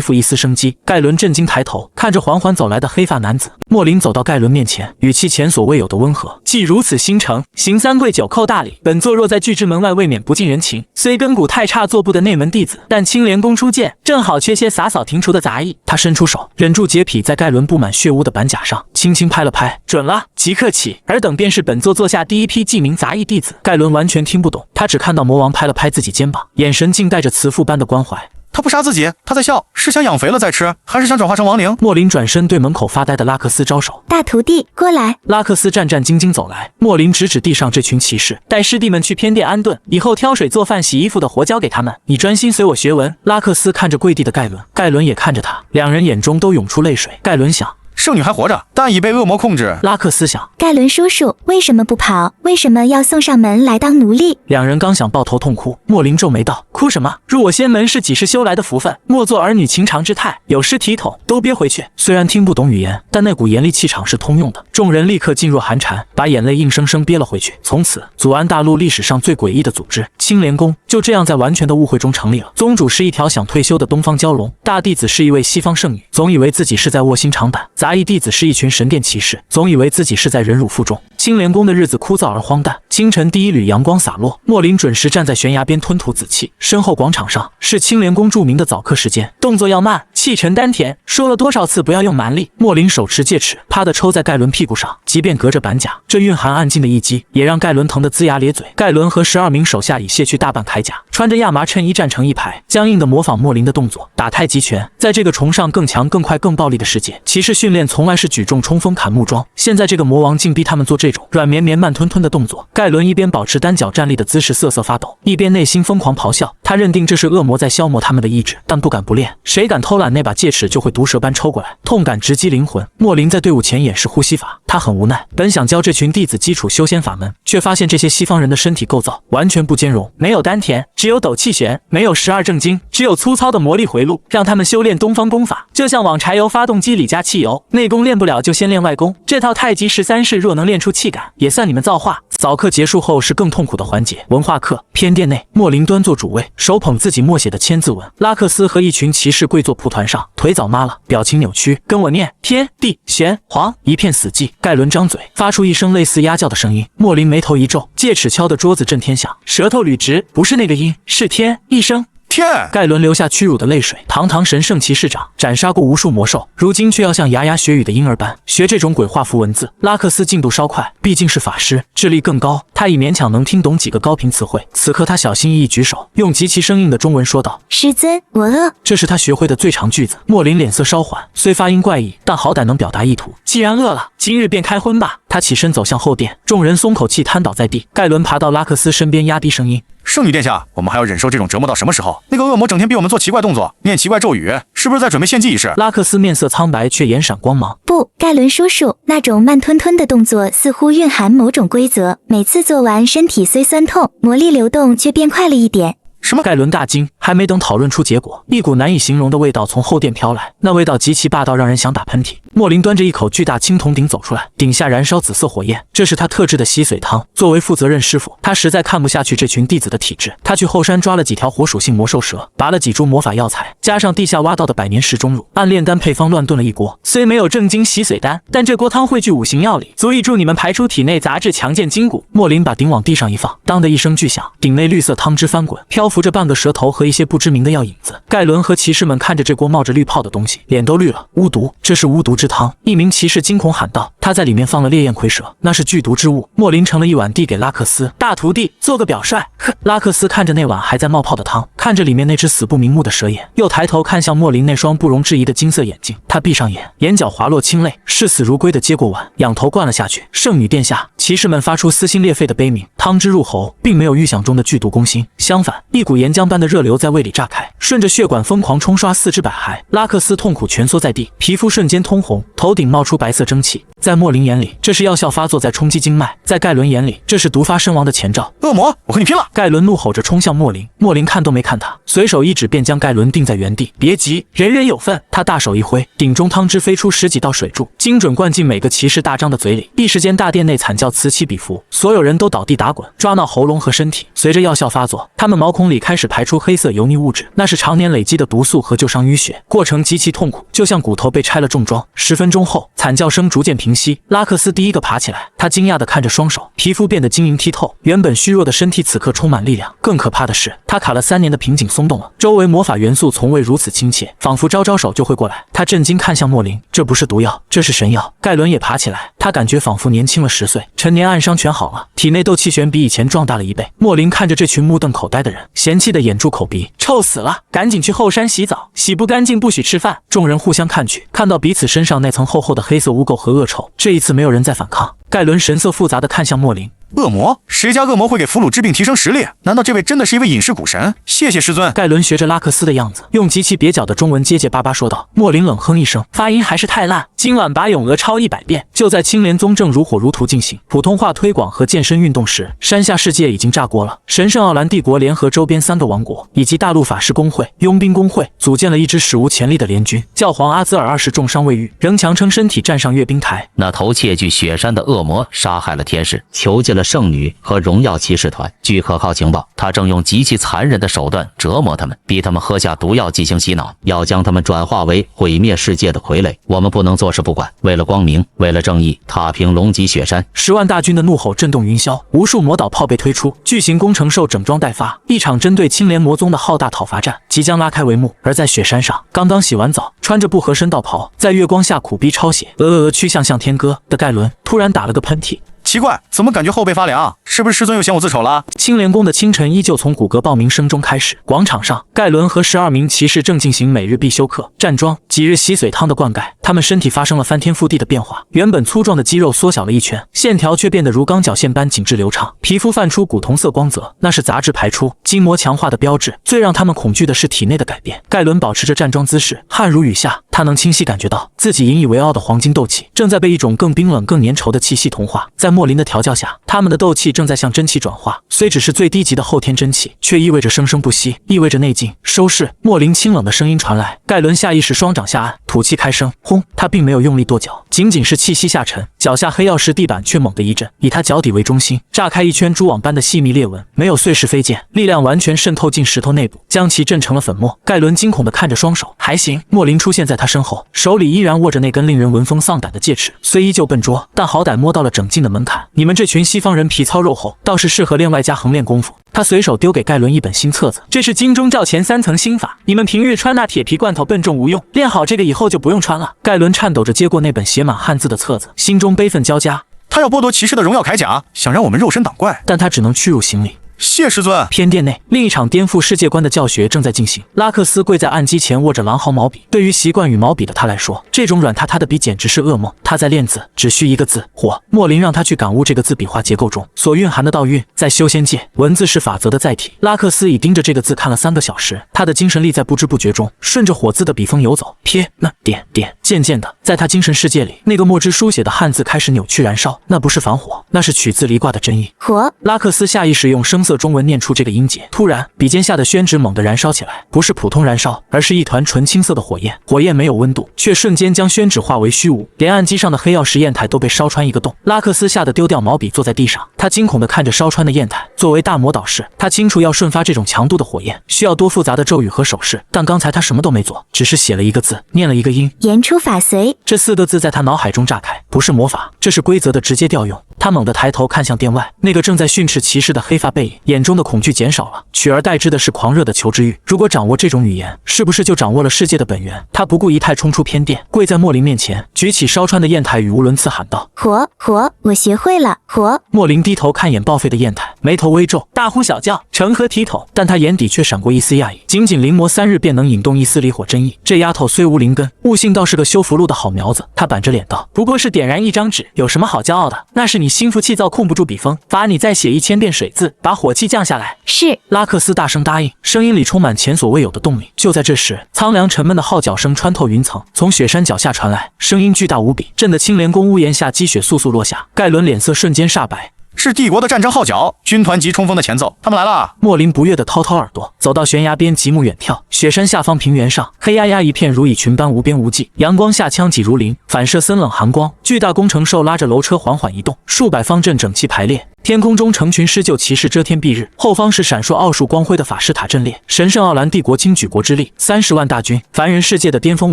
复一丝生机。盖伦震惊抬头，看着缓缓走来的黑发男子。莫林走到盖伦面前，语气前所未有的温和。既如此心诚，行3跪9叩大礼。本座若在拒之门外，未免不近人情。虽根骨太差，做不得内门弟子，但青莲宫初见，正好缺些洒扫庭除的杂役。他伸出手，忍住洁癖，在盖伦布满血污的板甲上轻轻拍了拍，准了，即刻起。尔等便是本座座下第一批记名杂役弟子。盖伦完全听不懂，他只看到魔王拍了拍自己肩膀，眼神竟带着慈父般的关怀。他不杀自己，他在笑，是想养肥了再吃，还是想转化成亡灵？莫林转身对门口发呆的拉克斯招手，大徒弟，过来。拉克斯战战兢兢走来，莫林指指地上这群骑士，带师弟们去偏殿安顿，以后挑水做饭洗衣服的活交给他们，你专心随我学文。拉克斯看着跪地的盖伦，盖伦也看着他，两人眼中都涌出泪水。盖伦想，圣女还活着，但已被恶魔控制。拉克斯想，盖伦叔叔为什么不跑？为什么要送上门来当奴隶？两人刚想抱头痛哭，莫林皱眉道：“哭什么？入我仙门是几世修来的福分，莫做儿女情长之态，有失体统，都憋回去。”虽然听不懂语言，但那股严厉气场是通用的。众人立刻噤若寒蝉，把眼泪硬生生憋了回去。从此，祖安大陆历史上最诡异的组织青莲宫就这样在完全的误会中成立了。宗主是一条想退休的东方蛟龙，大弟子是一位西方圣女，总以为自己是在卧薪尝胆；杂役弟子是一群神殿骑士，总以为自己是在忍辱负重。青莲宫的日子枯燥而荒诞。清晨第一缕阳光洒落，莫林准时站在悬崖边吞吐紫气，身后广场上是青莲宫著名的早课时间，动作要慢，气沉丹田。说了多少次不要用蛮力？莫林手持戒尺，啪的抽在盖伦屁股上，即便隔着板甲，这蕴含暗劲的一击也让盖伦疼得龇牙咧嘴。盖伦和12名手下已卸去大半铠甲，穿着亚麻衬衣站成一排，僵硬的模仿莫林的动作，打太极拳。在这个崇尚更强、更快、更暴力的世界，骑士训练从来是举重冲锋砍木桩，现在这个魔王竟逼他们做这种软绵绵慢吞吞的动作。盖伦一边保持单脚站立的姿势瑟瑟发抖，一边内心疯狂咆哮。他认定这是恶魔在消磨他们的意志，但不敢不练。谁敢偷懒那把戒尺就会毒蛇般抽过来，痛感直击灵魂。莫林在队伍前演示呼吸法，他很无奈，本想教这群弟子基础修仙法门，却发现这些西方人的身体构造完全不兼容，没有丹田，只有斗气旋；没有12正经，只有粗糙的魔力回路。让他们修炼东方功法，就像往柴油发动机里加汽油，内功练不了就先练外功。这套太极13式若能练出气感，也算你们造化。早课结束后是更痛苦的环节，文化课。偏殿内，莫林端坐主位，手捧自己默写的千字文。拉克斯和一群骑士跪坐蒲团上，腿早麻了，表情扭曲。跟我念：天地玄黄。一片死寂。盖伦张嘴，发出一声类似鸭叫的声音。莫林眉头一皱，戒尺敲得桌子震天响，舌头捋直，不是那个音，是天一声。天！盖伦流下屈辱的泪水。堂堂神圣骑士长，斩杀过无数魔兽，如今却要像牙牙学语的婴儿般学这种鬼画符文字。拉克斯进度稍快，毕竟是法师，智力更高，他已勉强能听懂几个高频词汇。此刻他小心翼翼举手，用极其生硬的中文说道：师尊，我饿。这是他学会的最长句子。莫林脸色稍缓，虽发音怪异，但好歹能表达意图。既然饿了，今日便开荤吧。他起身走向后殿，众人松口气，瘫倒在地。盖伦爬到拉克斯身边，压低声音：圣女殿下，我们还要忍受这种折磨到什么时候？那个恶魔整天逼我们做奇怪动作，念奇怪咒语，是不是在准备献祭仪式？拉克斯面色苍白，却眼闪光芒。不，盖伦叔叔，那种慢吞吞的动作似乎蕴含某种规则，每次做完身体虽酸痛，魔力流动却变快了一点。什么？盖伦大惊，还没等讨论出结果，一股难以形容的味道从后殿飘来，那味道极其霸道，让人想打喷嚏。莫林端着一口巨大青铜鼎走出来，鼎下燃烧紫色火焰，这是他特制的洗髓汤。作为负责任师傅，他实在看不下去这群弟子的体质。他去后山抓了几条火属性魔兽蛇，拔了几株魔法药材，加上地下挖到的百年石钟乳，按炼丹配方乱炖了一锅。虽没有正经洗髓丹，但这锅汤汇聚5行药理，足以助你们排出体内杂质，强健筋骨。莫林把鼎往地上一放，当的一声巨响，鼎内绿色汤汁翻滚，漂浮着半个蛇头和一些不知名的药引子。盖伦和骑士们看着这锅冒着绿泡的东西，脸都绿了。巫毒，这是巫毒之汤。一名骑士惊恐喊道：他在里面放了烈焰蝰蛇，那是剧毒之物。莫林盛了一碗递给拉克斯，大徒弟做个表率。呵，拉克斯看着那碗还在冒泡的汤，看着里面那只死不瞑目的蛇眼，又抬头看向莫林那双不容置疑的金色眼睛。他闭上眼，眼角滑落清泪，视死如归的接过碗，仰头灌了下去。圣女殿下，骑士们发出撕心裂肺的悲鸣。汤汁入喉，并没有预想中的剧毒攻心，相反，一股岩浆般的热流在胃里炸开，顺着血管疯狂冲刷四肢百骸。拉克斯痛苦蜷缩在地，皮肤瞬间通红，头顶冒出白色蒸汽。在莫林眼里，这是药效发作在冲击经脉；在盖伦眼里，这是毒发身亡的前兆。恶魔，我和你拼了！盖伦怒吼着冲向莫林，莫林看都没看他，随手一指便将盖伦定在原地。别急，人人有份。他大手一挥，鼎中汤汁飞出10几道水柱，精准灌进每个骑士大张的嘴里。一时间，大殿内惨叫此起彼伏，所有人都倒地打滚，抓挠喉咙和身体。随着药效发作，他们毛孔里开始排出黑色油腻物质，那是常年累积的毒素和旧伤淤血，过程极其痛苦，就像骨头被拆了重装。10分钟后，惨叫声逐渐平平息，拉克斯第一个爬起来，他惊讶地看着双手，皮肤变得晶莹剔透，原本虚弱的身体此刻充满力量。更可怕的是，他卡了3年的瓶颈松动了，周围魔法元素从未如此亲切，仿佛招招手就会过来。他震惊看向莫林，这不是毒药，这是神药。盖伦也爬起来，他感觉仿佛年轻了10岁，陈年暗伤全好了，体内斗气旋比以前壮大了1倍。莫林看着这群目瞪口呆的人，嫌弃的掩住口鼻，臭死了，赶紧去后山洗澡，洗不干净不许吃饭。众人互相看去，看到彼此身上那层厚厚的黑色污垢和恶臭，这一次没有人再反抗。盖伦神色复杂地看向莫林，恶魔？谁家恶魔会给俘虏治病提升实力？难道这位真的是一位隐世古神？谢谢师尊。盖伦学着拉克斯的样子，用极其蹩脚的中文结结巴巴说道。莫林冷哼一声，发音还是太烂，今晚把咏鹅抄100遍。就在青莲宗正如火如荼进行普通话推广和健身运动时，山下世界已经炸锅了。神圣奥兰帝国联合周边3个王国以及大陆法师公会、佣兵公会，组建了一支史无前例的联军。教皇阿兹尔20重伤未愈，仍强撑身体站上阅兵台。那头窃据雪山的恶魔杀害了天使，囚禁了圣女和荣耀骑士团。据可靠情报，他正用极其残忍的手段折磨他们，逼他们喝下毒药进行洗脑，要将他们转化为毁灭世界的傀儡。我们不能坐视不管，为了光明，为了正义，踏平龙脊雪山。10万大军的怒吼震动云霄，无数魔导炮被推出，巨型工程兽整装待发，一场针对青莲魔宗的浩大讨伐战即将拉开帷幕。而在雪山上，刚刚洗完澡，穿着不合身道袍，在月光下苦逼抄写趋向像天歌的盖伦突然打了个喷嚏。奇怪，怎么感觉后背发凉？是不是师尊又嫌我自丑了？青莲宫的清晨依旧从鼓歌报名声中开始。广场上，盖伦和12名骑士正进行每日必修课站桩，几日洗髓汤的灌溉，他们身体发生了翻天覆地的变化，原本粗壮的肌肉缩小了1圈，线条却变得如钢绞线般紧致流畅，皮肤泛出古铜色光泽，那是杂质排出、筋膜强化的标志。最让他们恐惧的是体内的改变。盖伦保持着站桩姿势，汗如雨下，他能清晰感觉到自己引以为傲的黄金斗气正在被一种更冰冷、更粘稠的气息同化。在莫林的调教下，他们的斗气正在向真气转化，虽只是最低级的后天真气，却意味着生生不息，意味着内劲。收势！莫林清冷的声音传来。盖伦下意识双掌下按，吐气开声，轰！他并没有用力跺脚，仅仅是气息下沉，脚下黑曜石地板却猛地一震，以他脚底为中心，炸开一圈蛛网般的细密裂纹，没有碎石飞溅，力量完全渗透进石头内部，将其震成了粉末。盖伦惊恐地看着双手，还行。莫林出现在他身后，手里依然握着那根令人闻风丧胆的戒尺，虽依旧笨拙，但好歹摸到了整劲的门槛。你们这群西方人皮糙肉厚，倒是适合练外加横练功夫。他随手丢给盖伦一本新册子，这是金钟罩前3层心法，你们平日穿那铁皮罐头笨重无用，练好这个以后就不用穿了。盖伦颤抖着接过那本写满汉字的册子，心中悲愤交加。他要剥夺骑士的荣耀铠甲，想让我们肉身挡怪，但他只能屈辱行礼。谢师尊。偏殿内，另一场颠覆世界观的教学正在进行。拉克斯跪在案几前，握着狼毫毛笔。对于习惯羽毛笔的他来说，这种软塌塌的笔简直是噩梦。他在练字，只需一个字：火。莫林让他去感悟这个字笔画结构中所蕴含的道蕴。在修仙界，文字是法则的载体。拉克斯已盯着这个字看了3个小时，他的精神力在不知不觉中顺着火字的笔锋游走，撇那点点。渐渐的，在他精神世界里，那个墨汁书写的汉字开始扭曲燃烧。那不是反火，那是取自离卦的真意。火。拉克斯下意识用声色中文念出这个音节，突然笔尖下的宣纸猛地燃烧起来，不是普通燃烧，而是一团纯青色的火焰。火焰没有温度，却瞬间将宣纸化为虚无，连案几上的黑曜石砚台都被烧穿一个洞。拉克斯吓得丢掉毛笔，坐在地上，他惊恐地看着烧穿的砚台。作为大魔导士，他清楚要瞬发这种强度的火焰需要多复杂的咒语和手势，但刚才他什么都没做，只是写了一个字，念了一个音，言出法随。这4个字在他脑海中炸开，不是魔法，这是规则的直接调用。他猛地抬头看向殿外，那个正在训斥骑士的黑发背影，眼中的恐惧减少了，取而代之的是狂热的求知欲。如果掌握这种语言，是不是就掌握了世界的本源？他不顾仪态冲出偏殿，跪在莫林面前，举起烧穿的砚台，语无伦次喊道：火火，我学会了，火。莫林低头看眼报废的砚台，眉头微皱，大呼小叫，成何体统？但他眼底却闪过一丝讶异，仅仅临摹3日便能引动一丝离火真意，这丫头虽无灵根，悟性倒是个修符箓的好苗子。他板着脸道：不过是点燃一张纸，有什么好骄傲的？那是你心浮气躁，控不住笔锋，罚你再写1000遍水字，把火气降下来。是。拉克斯大声答应，声音里充满前所未有的动力。就在这时，苍凉沉闷的号角声穿透云层，从雪山脚下传来，声音巨大无比，震得青莲宫屋檐下积雪簌簌落下。盖伦脸色瞬间煞白。是帝国的战争号角，军团级冲锋的前奏，他们来了。莫林不悦地掏掏耳朵，走到悬崖边，极目远眺。雪山下方平原上，黑压压一片，如蚁群般无边无际。阳光下枪戟如林，反射森冷寒光。巨大工程兽拉着楼车缓缓移动，数百方阵整齐排列。天空中成群施救骑士遮天蔽日，后方是闪烁奥数光辉的法师塔阵列，神圣奥兰帝国倾举国之力，30万大军，凡人世界的巅峰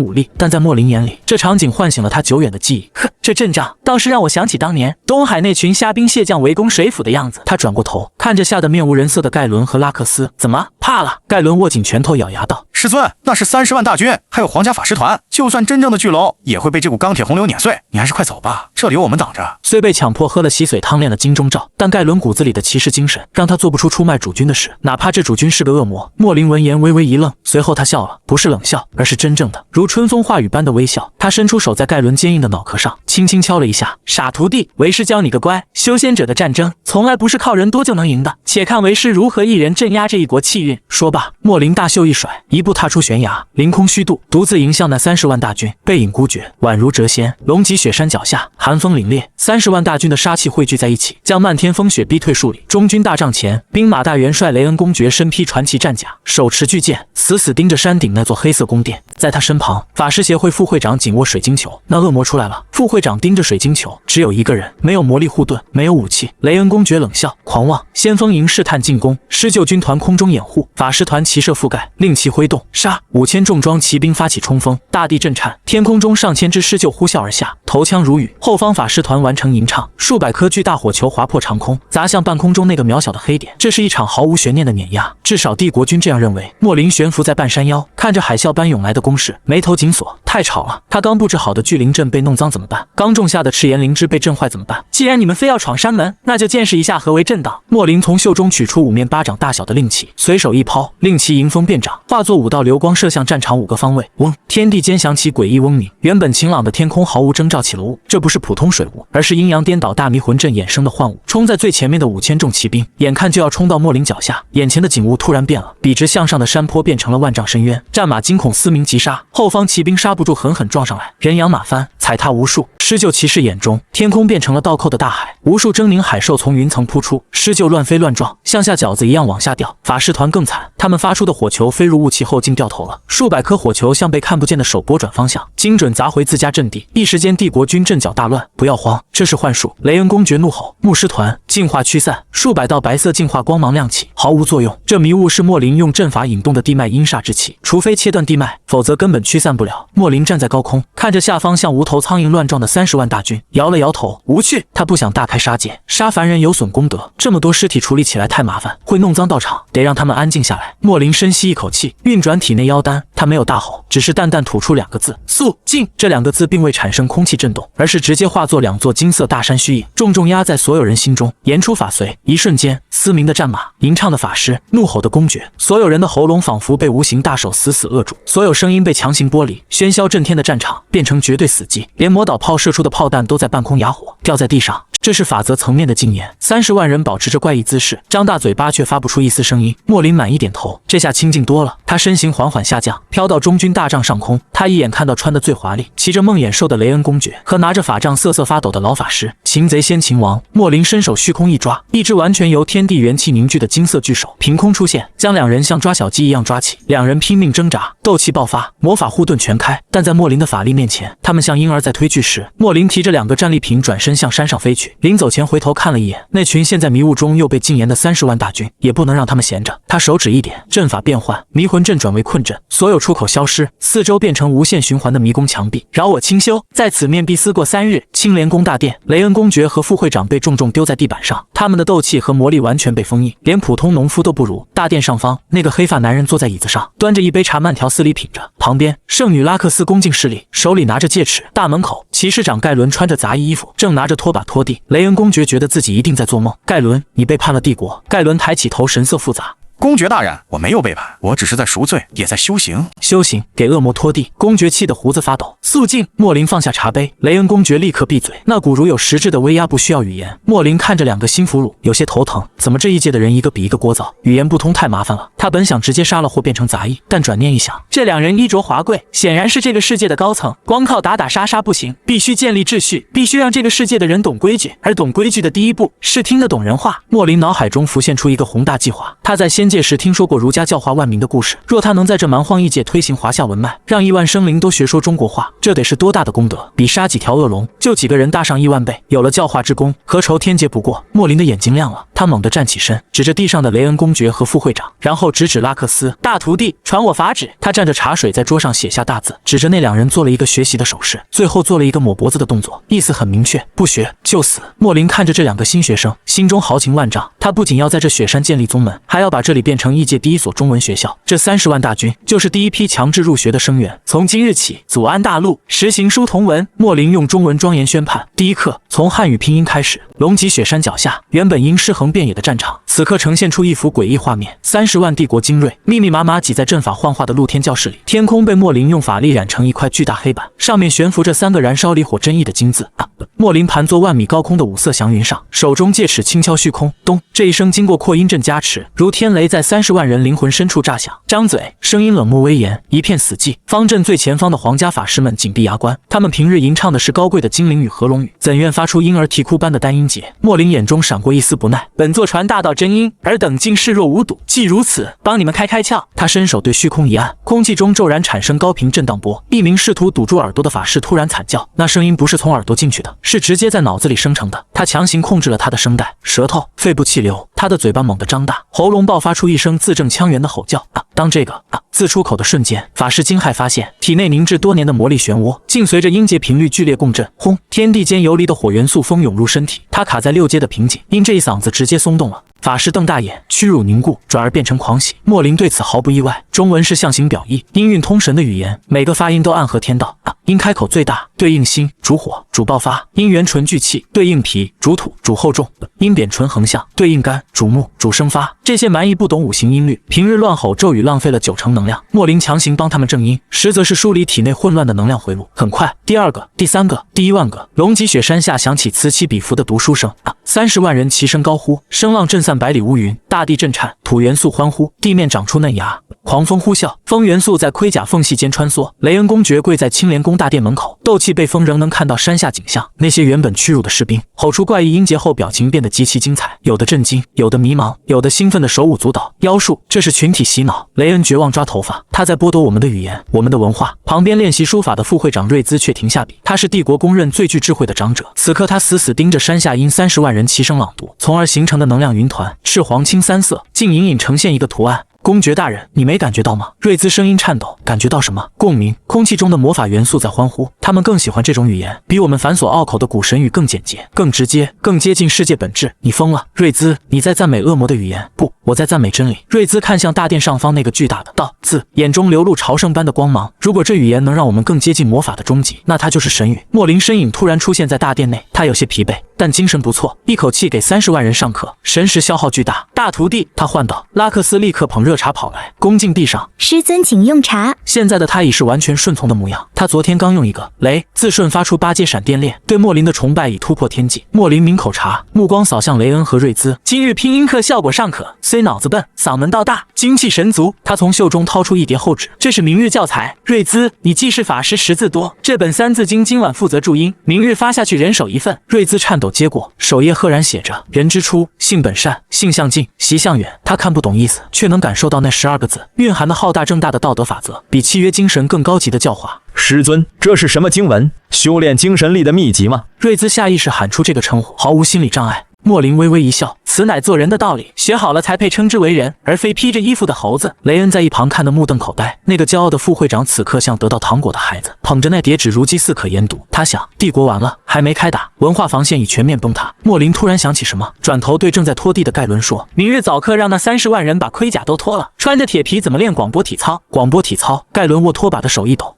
武力。但在莫林眼里，这场景唤醒了他久远的记忆。呵，这阵仗倒是让我想起当年东海那群虾兵蟹将围攻水府的样子。他转过头，看着吓得面无人色的盖伦和拉克斯，怎么怕了？盖伦握紧拳头，咬牙道：“师尊，那是30万大军，还有皇家法师团，就算真正的巨龙，也会被这股钢铁洪流碾碎。你还是快走吧，这里有我们挡着。”虽被强迫喝了洗髓汤，练了金钟罩，但盖伦骨子里的骑士精神让他做不出出卖主君的事，哪怕这主君是个恶魔。莫林闻言微微一愣，随后他笑了，不是冷笑，而是真正的如春风化雨般的微笑。他伸出手在盖伦坚硬的脑壳上轻轻敲了一下：“傻徒弟，为师教你个乖，修仙者的战争从来不是靠人多就能赢的，且看为师如何一人镇压这一国气运。”说罢，莫林大袖一甩，一步踏出悬崖，凌空虚渡，独自迎向那30万大军，背影孤绝，宛如谪仙。龙脊雪山脚下，寒风凛冽，30万大军的杀气汇聚在一起，将漫天风雪逼退数里。中军大帐前，兵马大元帅雷恩公爵身披传奇战甲，手持巨剑，死死盯着山顶那座黑色宫殿。在他身旁，法师协会副会长紧握水晶球。那恶魔出来了。副会长盯着水晶球，只有一个人，没有魔力护盾，没有武器。雷恩公爵冷笑：“狂妄！先锋营试探进攻，施救军团空中掩护，法师团骑射覆盖，令旗挥动，杀！5000重装骑兵发起冲锋，大地震颤，天空中上千只狮鹫呼啸而下，头枪如雨。后方法师团完成吟唱，数百颗巨大火球划破长空，砸向半空中那个渺小的黑点。这是一场毫无悬念的碾压，至少帝国军这样认为。莫林悬浮在半山腰，看着海啸般涌来的攻势，眉头紧锁。太吵了，他刚布置好的巨灵阵被弄脏怎么办？刚种下的赤炎灵芝被震坏怎么办？既然你们非要闯山门，那就见识一下何为正道。莫林从袖中取出5面巴掌大小的令旗，随手一抛，令旗迎风变长，化作5道流光射向战场5个方位。嗡！天地间响起诡异嗡鸣，原本晴朗的天空毫无征兆起了雾。这不是普通水雾，而是阴阳颠倒大迷魂阵衍生的幻雾。冲在最前面的5000重骑兵，眼看就要冲到莫林脚下，眼前的景物突然变了，笔直向上的山坡变成了万丈深渊。战马惊恐嘶鸣急刹，后方骑兵刹不住狠狠撞上来，人仰马翻，踩踏无数。施救骑士眼中，天空变成了倒扣的大海，无数狰狞海兽从云层扑出，施救乱飞乱撞，像下饺子一样往下掉。法师团更惨，他们发出的火球飞入雾气后竟掉头了，数百颗火球像被看不见的手拨转方向，精准砸回自家阵地。一时间帝国军阵脚大乱。不要慌，这是幻术！雷恩公爵怒吼。牧师团净化驱散，数百道白色净化光芒亮起，毫无作用。这迷雾是莫林用阵法引动的地脉阴煞之气，除非切断地脉，否则根本驱散不了。莫林站在高空，看着下方像无头苍蝇乱撞的30万大军，摇了摇头，无趣。他不想大开杀戒，杀凡人有损功德，这么多尸体处理起来太麻烦，会弄脏道场，得让他们安静下来。莫林深吸一口气，运转体内妖丹，他没有大吼，只是淡淡吐出2个字：肃静。这2个字并未产生空气震动，而是直接化作2座金色大山虚影，重重压在所有人心中。言出法随，一瞬间，嘶鸣的战马，吟唱的法师，怒吼的公爵，所有人的喉咙仿佛被无形大手死死扼住，所有声音被强行剥离，喧嚣震天的战场变成绝对死寂，连魔导炮射出的炮弹都在半空哑火，掉在地上。这是法则层面的禁言。30万人保持着怪异姿势，张大嘴巴却发不出一丝声音。莫林满意点头，这下清静多了。他身形缓缓下降，飘到中军大帐上空。他一眼看到穿得最华丽、骑着梦魇兽的雷恩公爵和拿着法杖瑟瑟发抖的老法师。擒贼先擒王。莫林伸手虚空一抓，一只完全由天地元气凝聚的金色巨手凭空出现，将2人像抓小鸡一样抓起。2人拼命挣扎，斗气爆发，魔法护盾全开。但在莫林的法力面前，他们像婴儿在推巨石。莫林提着2个战利品转身向山上飞去。临走前回头看了一眼那群陷在迷雾中又被禁言的30万大军，也不能让他们闲着。他手指一点，阵法变换，迷魂阵转为困阵，所有出口消失，四周变成无限循环的迷宫墙壁。饶我清修！在此面壁思过3日。青莲宫大殿，雷恩公爵和副会长被重重丢在地板上，他们的斗气和魔力完全被封印，连普通农夫都不如。大殿上方，那个黑发男人坐在椅子上，端着一杯茶慢条斯理品着。旁边，圣女拉克斯恭敬施礼，手里拿着戒尺。大门口，骑士长盖伦穿着杂役衣服，正拿着拖把拖地。雷恩公爵觉得自己一定在做梦。盖伦，你背叛了帝国。盖伦抬起头，神色复杂。公爵大人，我没有背叛，我只是在赎罪，也在修行。修行，给恶魔拖地。公爵气得胡子发抖。肃静！莫林放下茶杯，雷恩公爵立刻闭嘴。那股如有实质的威压不需要语言。莫林看着2个新俘虏，有些头疼。怎么这一届的人一个比一个聒噪，语言不通太麻烦了。他本想直接杀了或变成杂役，但转念一想，这2人衣着华贵，显然是这个世界的高层，光靠打打杀杀不行，必须建立秩序，必须让这个世界的人懂规矩。而懂规矩的第一步是听得懂人话。莫林脑海中浮现出一个宏大计划，他在先仙界时听说过儒家教化万民的故事，若他能在这蛮荒异界推行华夏文脉，让亿万生灵都学说中国话，这得是多大的功德！比杀几条恶龙，就几个人大上亿万倍。有了教化之功，何愁天劫不过？莫林的眼睛亮了，他猛地站起身，指着地上的雷恩公爵和副会长，然后指指拉克斯：“大徒弟，传我法旨。”他蘸着茶水在桌上写下大字，指着那两人做了一个学习的手势，最后做了一个抹脖子的动作，意思很明确：不学就死。莫林看着这两个新学生，心中豪情万丈。他不仅要在这雪山建立宗门，还要把这里变成异界第一所中文学校。这30万大军就是第一批强制入学的生源。从今日起，祖安大陆实行书同文。莫林用中文庄严宣判。第一课从汉语拼音开始。龙脊雪山脚下，原本应尸横遍野的战场，此刻呈现出一幅诡异画面：30万帝国精锐密密麻麻挤在阵法幻化的露天教室里，天空被莫林用法力染成一块巨大黑板，上面悬浮着3个燃烧离火真意的金字。莫林盘坐万米高空的五色祥云上，手中戒尺轻敲虚空，咚！这一声经过扩音阵加持，如天雷在30万人灵魂深处炸响。张嘴，声音冷漠威严，一片死寂。方阵最前方的皇家法师们紧闭牙关，他们平日吟唱的是高贵的精灵语和龙语，怎愿发出婴儿啼哭般的单音节？莫林眼中闪过一丝不耐，本座传大道真音，尔等竟视若无睹。既如此，帮你们开窍。他伸手对虚空一按，空气中骤然产生高频震荡波。一名试图堵住耳朵的法师突然惨叫，那声音不是从耳朵进去的，是直接在脑子里生成的。他强行控制了他的声带、舌头、肺部气流，他的嘴巴猛地张大，喉咙爆发出一声字正腔圆的吼叫。当这个字出口的瞬间，法师惊骇发现体内凝滞多年的魔力漩涡竟随着音节频率剧烈共振，轰！天地间游离的火元素蜂涌入身体，他卡在6阶的瓶颈因这一嗓子直接松动了。法师瞪大眼，屈辱凝固，转而变成狂喜。莫林对此毫不意外。中文是象形表意，音韵通神的语言，每个发音都暗合天道。音开口最大，对应心，主火，主爆发；音圆唇聚气，对应脾，主土，主厚重；音扁唇横向，对应肝，主木，主生发。这些蛮夷不懂五行音律，平日乱吼咒语，浪费了90%能量。莫林强行帮他们正音，实则是梳理体内混乱的能量回路。很快，第2个、第3个、第1万个，龙脊雪山下响起此起彼伏的读书声。30万人齐声高呼，声浪震散百里乌云，大地震颤，土元素欢呼，地面长出嫩芽，狂风呼啸，风元素在盔甲缝隙间穿梭。雷恩公爵跪在青莲宫大殿门口，斗气被封，仍能看到山下景象。那些原本屈辱的士兵吼出怪异音节后，表情变得极其精彩，有的震惊，有的迷茫，有的兴奋的手舞足蹈。妖术，这是群体洗脑。雷恩绝望抓头发，他在剥夺我们的语言，我们的文化。旁边练习书法的副会长瑞兹却停下笔，他是帝国公认最具智慧的长者。此刻他死死盯着山下因30万人齐声朗读，从而形成的能量云团，赤黄青3色，竟隐隐呈现一个图案。公爵大人，你没感觉到吗？瑞兹声音颤抖。感觉到什么？共鸣。空气中的魔法元素在欢呼，他们更喜欢这种语言，比我们繁琐拗口的古神语更简洁、更直接、更接近世界本质。你疯了，瑞兹！你在赞美恶魔的语言？不，我在赞美真理。瑞兹看向大殿上方那个巨大的道字，眼中流露朝圣般的光芒。如果这语言能让我们更接近魔法的终极，那它就是神语。莫林身影突然出现在大殿内，他有些疲惫，但精神不错，一口气给30万人上课，神识消耗巨大。大徒弟，他唤道。拉克斯立刻捧热茶跑来，恭敬地上。师尊请用茶。现在的他已是完全顺从的模样。他昨天刚用一个雷自瞬发出8阶闪电链，对莫林的崇拜已突破天际。莫林抿口茶，目光扫向雷恩和瑞兹。今日拼音课效果尚可，虽脑子笨，嗓门倒大，精气神足。他从袖中掏出一叠厚纸，这是明日教材。瑞兹，你既是法师，识字多，这本3字经今晚负责注音，明日发下去，人手一份。瑞兹颤抖接过，首页赫然写着：人之初，性本善，性相近，习相远。他看不懂意思，却能感受到那12个字蕴含的浩大正大的道德法则，比契约精神更高级的教化。师尊，这是什么经文？修炼精神力的秘籍吗？瑞兹下意识喊出这个称呼，毫无心理障碍。莫林微微一笑，此乃做人的道理，学好了才配称之为人，而非披着衣服的猴子。雷恩在一旁看得目瞪口呆，那个骄傲的副会长此刻像得到糖果的孩子，捧着那叠纸如饥似渴研读。他想，帝国完了，还没开打，文化防线已全面崩塌。莫林突然想起什么，转头对正在拖地的盖伦说：明日早课让那30万人把盔甲都脱了，穿着铁皮怎么练广播体操？广播体操？盖伦握拖把的手一抖。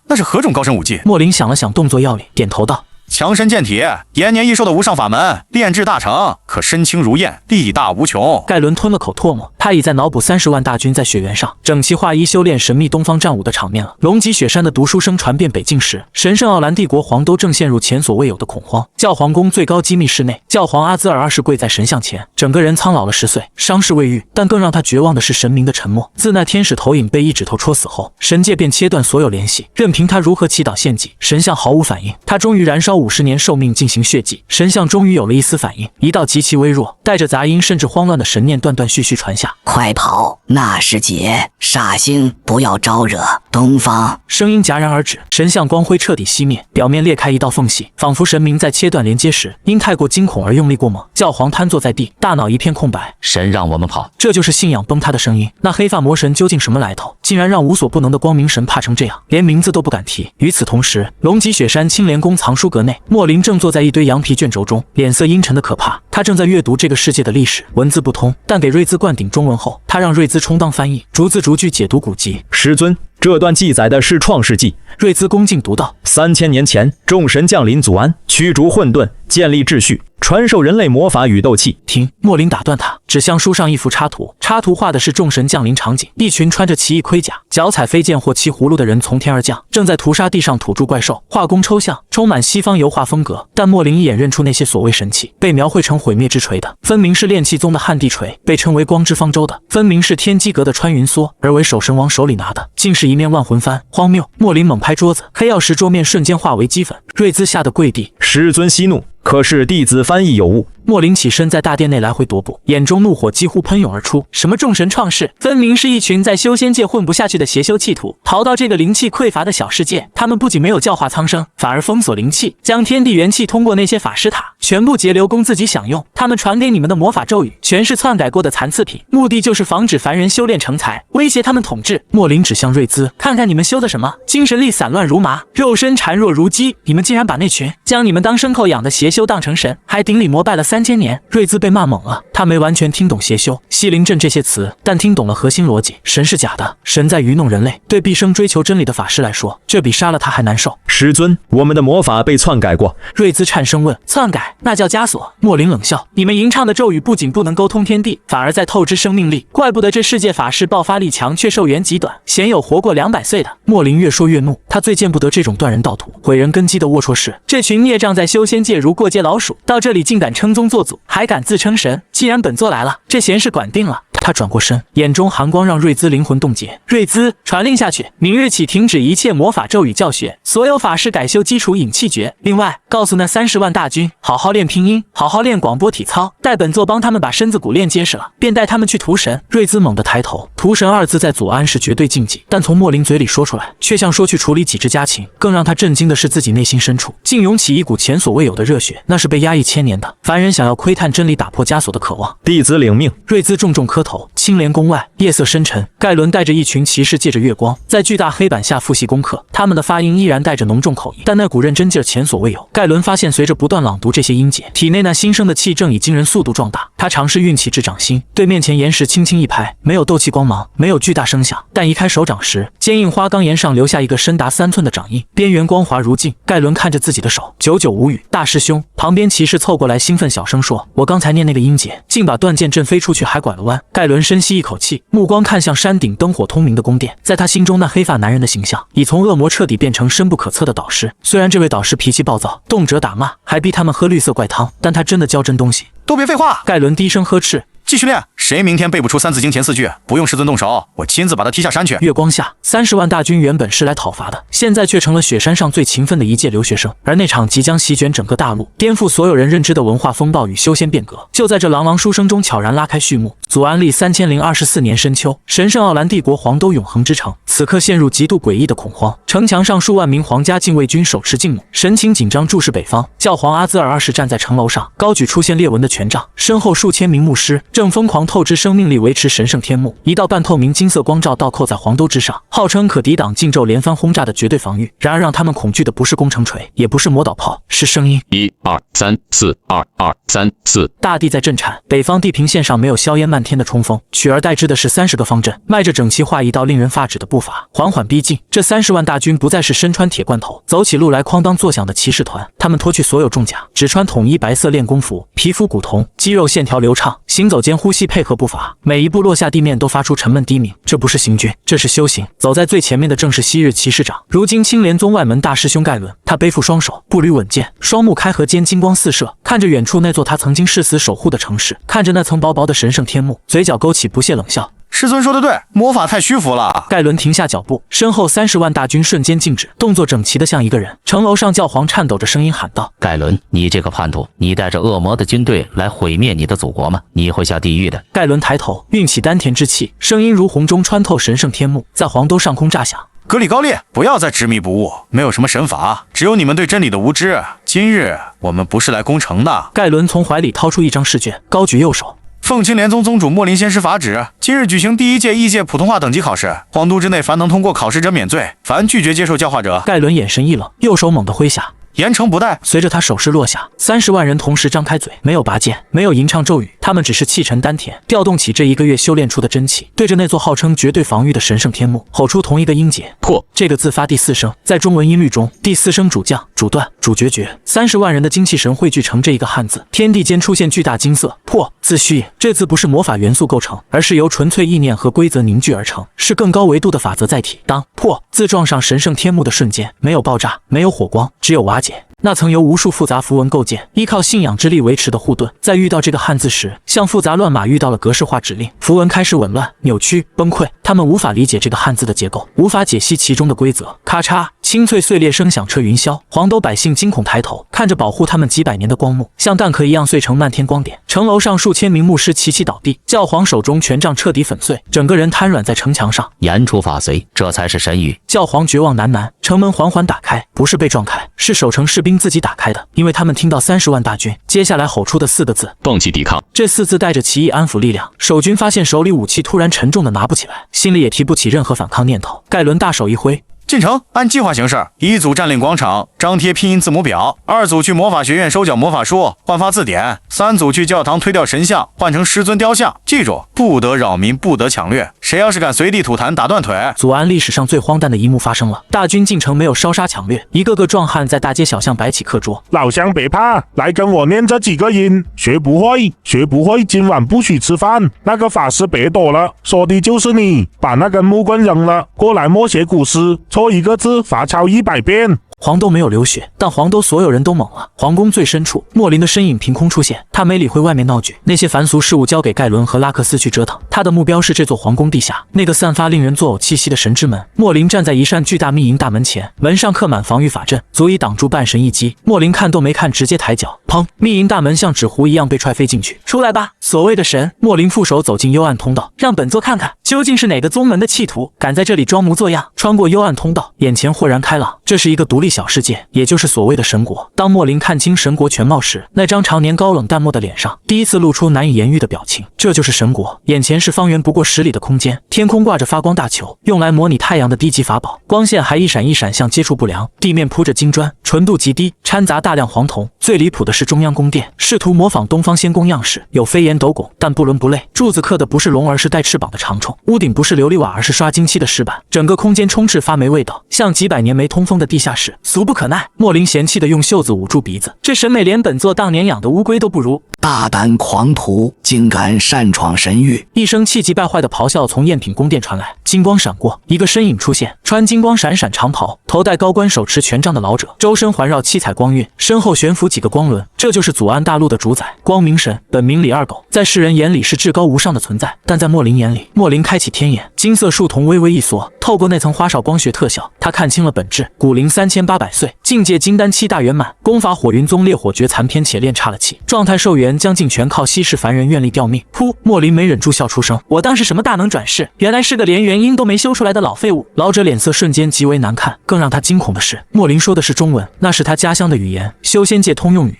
那是何种高深武技？莫林想了想动作要领，点头道：强身健体，延年益寿的无上法门，炼制大成，可身轻如燕，力大无穷。盖伦吞了口唾沫，他已在脑补30万大军在雪原上整齐划一修炼神秘东方战舞的场面了。龙脊雪山的读书声传遍北境时，神圣奥兰帝国皇都正陷入前所未有的恐慌。教皇宫最高机密室内，教皇阿兹尔2世跪在神像前，整个人苍老了10岁，伤势未愈。但更让他绝望的是神明的沉默。自那天使投影被一指头戳死后，神界便切断所有联系，任凭他如何祈祷献祭，神像毫无反应。他终于燃烧50年寿命进行血祭，神像终于有了一丝反应，一道极其微弱、带着杂音甚至慌乱的神念断断续续传下。快跑！那是劫！煞星，不要招惹！东方！声音戛然而止，神像光辉彻底熄灭，表面裂开一道缝隙，仿佛神明在切断连接时因太过惊恐而用力过猛。教皇瘫坐在地，大脑一片空白。神让我们跑，这就是信仰崩塌的声音。那黑发魔神究竟什么来头，竟然让无所不能的光明神怕成这样，连名字都不敢提。与此同时，龙脊雪山青莲宫藏书阁内，莫林正坐在一堆羊皮卷轴中，脸色阴沉的可怕。他正在阅读这个世界的历史，文字不通，但给瑞兹灌顶中文后，他让瑞兹充当翻译，逐字逐句解读古籍。师尊，这段记载的是创世纪。瑞兹恭敬读道：3000年前，众神降临祖安，驱逐混沌，建立秩序，传授人类魔法与斗气。停！莫林打断他，指向书上一幅插图。插图画的是众神降临场景，一群穿着奇异盔甲、脚踩飞剑或骑葫芦的人从天而降，正在屠杀地上土著怪兽。画工抽象，充满西方油画风格，但莫林一眼认出那些所谓神器，被描绘成毁灭之锤的，分明是炼气宗的旱地锤；被称为光之方舟的，分明是天机阁的穿云梭；而为首神王手里拿的，竟是一面万魂幡。荒谬！莫林猛拍桌子，黑曜石桌面瞬间化为齑粉。瑞兹吓得跪地。师尊息怒，可是弟子翻译有误。莫林起身在大殿内来回踱步，眼中怒火几乎喷涌而出。什么众神创世，分明是一群在修仙界混不下去的邪修弃徒，逃到这个灵气匮乏的小世界。他们不仅没有教化苍生，反而封锁灵气，将天地元气通过那些法师塔全部截留供自己享用。他们传给你们的魔法咒语，全是篡改过的残次品，目的就是防止凡人修炼成才，威胁他们统治。莫林指向瑞兹，看看你们修的什么，精神力散乱如麻，肉身孱弱如鸡，你们竟然把那群将你们当牲口养的邪修当成神，还顶礼膜拜了3000年。瑞兹被骂懵了，他没完全听懂邪修、西灵阵这些词，但听懂了核心逻辑：神是假的，神在愚弄人类。对毕生追求真理的法师来说，这比杀了他还难受。师尊，我们的魔法被篡改过。瑞兹颤声问：篡改？那叫枷锁。莫林冷笑：你们吟唱的咒语不仅不能沟通天地，反而在透支生命力，怪不得这世界法师爆发力强却寿元极短，鲜有活过200岁的。莫林越说越怒，他最见不得这种断人道途、毁人根基的龌龊事。这群孽障在修仙界如过街老鼠，到这里竟敢称宗做祖，还敢自称神。既然本座来了，这闲事管定了。他转过身，眼中寒光让瑞兹灵魂冻结。瑞兹，传令下去，明日起停止一切魔法咒语教学，所有法师改修基础引气诀。另外，告诉那30万大军，好好练拼音，好好练广播体操，待本座帮他们把身子骨练结实了，便带他们去屠神。瑞兹猛地抬头，屠神2字在祖安是绝对禁忌，但从莫林嘴里说出来，却像说去处理己之家禽。更让他震惊的是，自己内心深处竟涌起一股前所未有的热血，那是被压抑1000年的凡人想要窥探真理、打破枷锁的渴望。弟子领命。瑞兹重重磕头。青莲宫外，夜色深沉，盖伦带着一群骑士借着月光，在巨大黑板下复习功课。他们的发音依然带着浓重口音，但那股认真劲儿前所未有。盖伦发现，随着不断朗读这些音节，体内那新生的气正以惊人速度壮大。他尝试运起至掌心，对面前岩石轻轻一拍，没有斗气光芒，没有巨大声响，但一开手掌时，坚硬花岗岩上留下一个深达3寸的掌印，边缘光滑如镜。盖伦看着自己的手，久久无语。大师兄，旁边骑士凑过来，兴奋小声说：“我刚才念那个音节，竟把断剑阵飞出去，还拐了弯。”盖伦深吸一口气，目光看向山顶灯火通明的宫殿，在他心中，那黑发男人的形象已从恶魔彻底变成深不可测的导师。虽然这位导师脾气暴躁，动辄打骂，还逼他们喝绿色怪汤，但他真的教真东西。都别废话！盖伦低声呵斥。继续练，谁明天背不出三字经前4句，不用师尊动手，我亲自把他踢下山去。月光下，30万大军原本是来讨伐的，现在却成了雪山上最勤奋的一届留学生。而那场即将席卷整个大陆、颠覆所有人认知的文化风暴与修仙变革，就在这朗朗书声中悄然拉开序幕。祖安历3024年深秋，神圣奥兰帝国黄都永恒之城，此刻陷入极度诡异的恐慌。城墙上数万名皇家禁卫军手持劲弩，神情紧张注视北方。教皇阿兹尔2世站在城楼上，高举出现裂纹的权杖，身后数千名牧师正疯狂透支生命力维持神圣天幕。一道半透明金色光罩倒扣在黄都之上，号称可抵挡禁咒连番轰炸的绝对防御。然而让他们恐惧的不是攻城锤，也不是魔导炮，是声音。1 2 3 4 2 2 3 4。大地在震颤，北方地平线上没有硝烟漫天的冲锋，取而代之的是30个方阵，迈着整齐划一道令人发指的步伐，缓缓逼近。这30万大军不再是身穿铁罐头走起路来哐当作响的骑士团，他们脱去所有重甲，只穿统一白色练功服，皮肤古铜，肌肉线条流畅，行走间呼吸配合步伐，每一步落下地面都发出沉闷低鸣。这不是行军，这是修行。走在最前面的正是昔日骑士长，如今青莲宗外门大师兄盖伦。他背负双手，步履稳健，双目开合间金光四射，看着远处那座他曾经誓死守护的城市，看着那层薄薄的神圣天幕，嘴角勾起不屑冷笑。师尊说的对，魔法太虚浮了。盖伦停下脚步，身后30万大军瞬间静止，动作整齐的像一个人。城楼上教皇颤抖着声音喊道：盖伦，你这个叛徒，你带着恶魔的军队来毁灭你的祖国吗？你会下地狱的。盖伦抬头，运起丹田之气，声音如洪钟穿透神圣天幕，在黄兜上空炸响。格里高利，不要再执迷不悟，没有什么神法，只有你们对真理的无知。今日我们不是来攻城的。盖伦从怀里掏出一张试卷，高举右手。奉青莲宗宗主莫林仙师法旨，今日举行第1届异界普通话等级考试，皇都之内凡能通过考试者免罪，凡拒绝接受教化者。盖伦眼神一冷，右手猛地挥下。严惩不贷。随着他手势落下，30万人同时张开嘴，没有拔剑，没有吟唱咒语，他们只是气沉丹田，调动起这1个月修炼出的真气，对着那座号称绝对防御的神圣天幕吼出同一个音节破。这个字发第4声，在中文音律中，第4声主降、主断、主决绝。30万人的精气神汇聚成这一个汉字，天地间出现巨大金色破字虚影。这字不是魔法元素构成，而是由纯粹意念和规则凝聚而成，是更高维度的法则载体。当破字撞上神圣天幕的瞬间，没有爆炸，没有火光，只有瓦解。那层由无数复杂符文构建，依靠信仰之力维持的护盾，在遇到这个汉字时，像复杂乱码遇到了格式化指令，符文开始紊乱、扭曲、崩溃。他们无法理解这个汉字的结构，无法解析其中的规则。咔嚓，清脆碎裂声响彻云霄，黄兜百姓惊恐抬头，看着保护他们几百年的光幕，像蛋壳一样碎成漫天光点。城楼上数千名牧师齐齐倒地，教皇手中权杖彻底粉碎，整个人瘫软在城墙上。言出法随，这才是神谕。教皇绝望喃喃，城门缓缓打开，不是被撞开，是守城士兵自己打开的，因为他们听到30万大军接下来吼出的4个字：放弃抵抗。这4字带着奇异安抚力量。守军发现手里武器突然沉重的拿不起来，心里也提不起任何反抗念头。盖伦大手一挥，进城，按计划行事。1组占领广场，张贴拼音字母表；2组去魔法学院收缴魔法书，换发字典；3组去教堂推掉神像，换成师尊雕像。记住，不得扰民，不得抢掠。谁要是敢随地吐痰，打断腿。祖安历史上最荒诞的一幕发生了，大军进城没有烧杀抢掠，一个个壮汉在大街小巷摆起课桌。老乡别怕，来跟我念这几个音，学不会，学不会，今晚不许吃饭。那个法师别躲了，说的就是你，把那根木棍扔了，过来默写古诗。错1个字，罚抄100遍。黄兜没有流血，但黄兜所有人都懵了。皇宫最深处，莫林的身影凭空出现，他没理会外面闹剧，那些凡俗事务交给盖伦和拉克斯去折腾。他的目标是这座皇宫地下那个散发令人作呕气息的神之门。莫林站在一扇巨大密银大门前，门上刻满防御法阵，足以挡住半神一击。莫林看都没看，直接抬脚，砰！密银大门像纸糊一样被踹飞进去。出来吧，所谓的神！莫林负手走进幽暗通道，让本座看看究竟是哪个宗门的弃徒敢在这里装模作样。穿过幽暗通道，眼前豁然开朗，这是一个独立小世界，也就是所谓的神国。当莫林看清神国全貌时，那张常年高冷淡漠的脸上第一次露出难以言喻的表情。这就是神国，眼前是方圆不过10里的空间，天空挂着发光大球，用来模拟太阳的低级法宝，光线还一闪一闪像接触不良，地面铺着金砖，纯度极低，掺杂大量黄铜。最离谱的是中央宫殿，试图模仿东方仙宫样式，有飞檐斗拱，但不伦不类。柱子刻的不是龙而是带翅膀的长虫，屋顶不是琉璃瓦而是刷金漆的石板，整个空间充斥发霉味道，像几百年没通风的地下室，俗不可耐。莫林嫌弃的用袖子捂住鼻子，这审美连本座当年养的乌龟都不如。大胆狂徒，竟敢擅闯神域！一声气急败坏的咆哮从赝品宫殿传来，金光闪过，一个身影出现，穿金光闪闪长袍，头戴高冠，手持权杖的老者，周身环绕七彩光晕，身后悬浮几个光轮。这就是祖安大陆的主宰光明神，本名李二狗，在世人眼里是至高无上的存在，但在莫林眼里，莫林开启天眼，金色树瞳微微一缩，透过那层花哨光学特效，他看清了本质。古灵3800岁，境界金丹7大圆满，功法火云宗烈火诀残篇且练差了气，状态寿元将尽全靠稀释凡人愿力吊命。噗！莫林没忍住笑出声，我当是什么大能转世，原来是个连元婴都没修出来的老废物。老者脸色瞬间极为难看，更让他惊恐的是，莫林说的是中文，那是他家乡的语言，修仙界通用语。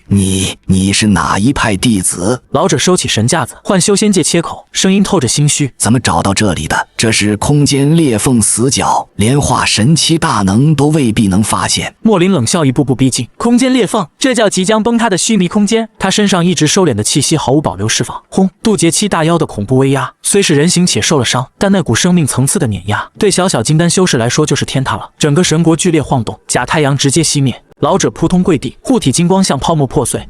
你是哪一派弟子？老者收起神架子，换修仙界切口，声音透着心虚。怎么找到这里的？这是空间裂缝死角，连化神期大能都未必能发现。莫林冷笑，一步步逼近。空间裂缝，这叫即将崩塌的虚弥空间。他身上一直收敛的气息毫无保留释放。轰！渡劫期大妖的恐怖威压，虽是人形且受了伤，但那股生命层次的碾压，对小小金丹修士来说就是天塌了。整个神国剧烈晃动，假太阳直接熄灭。老者扑通跪地，护体金光像泡沫破碎。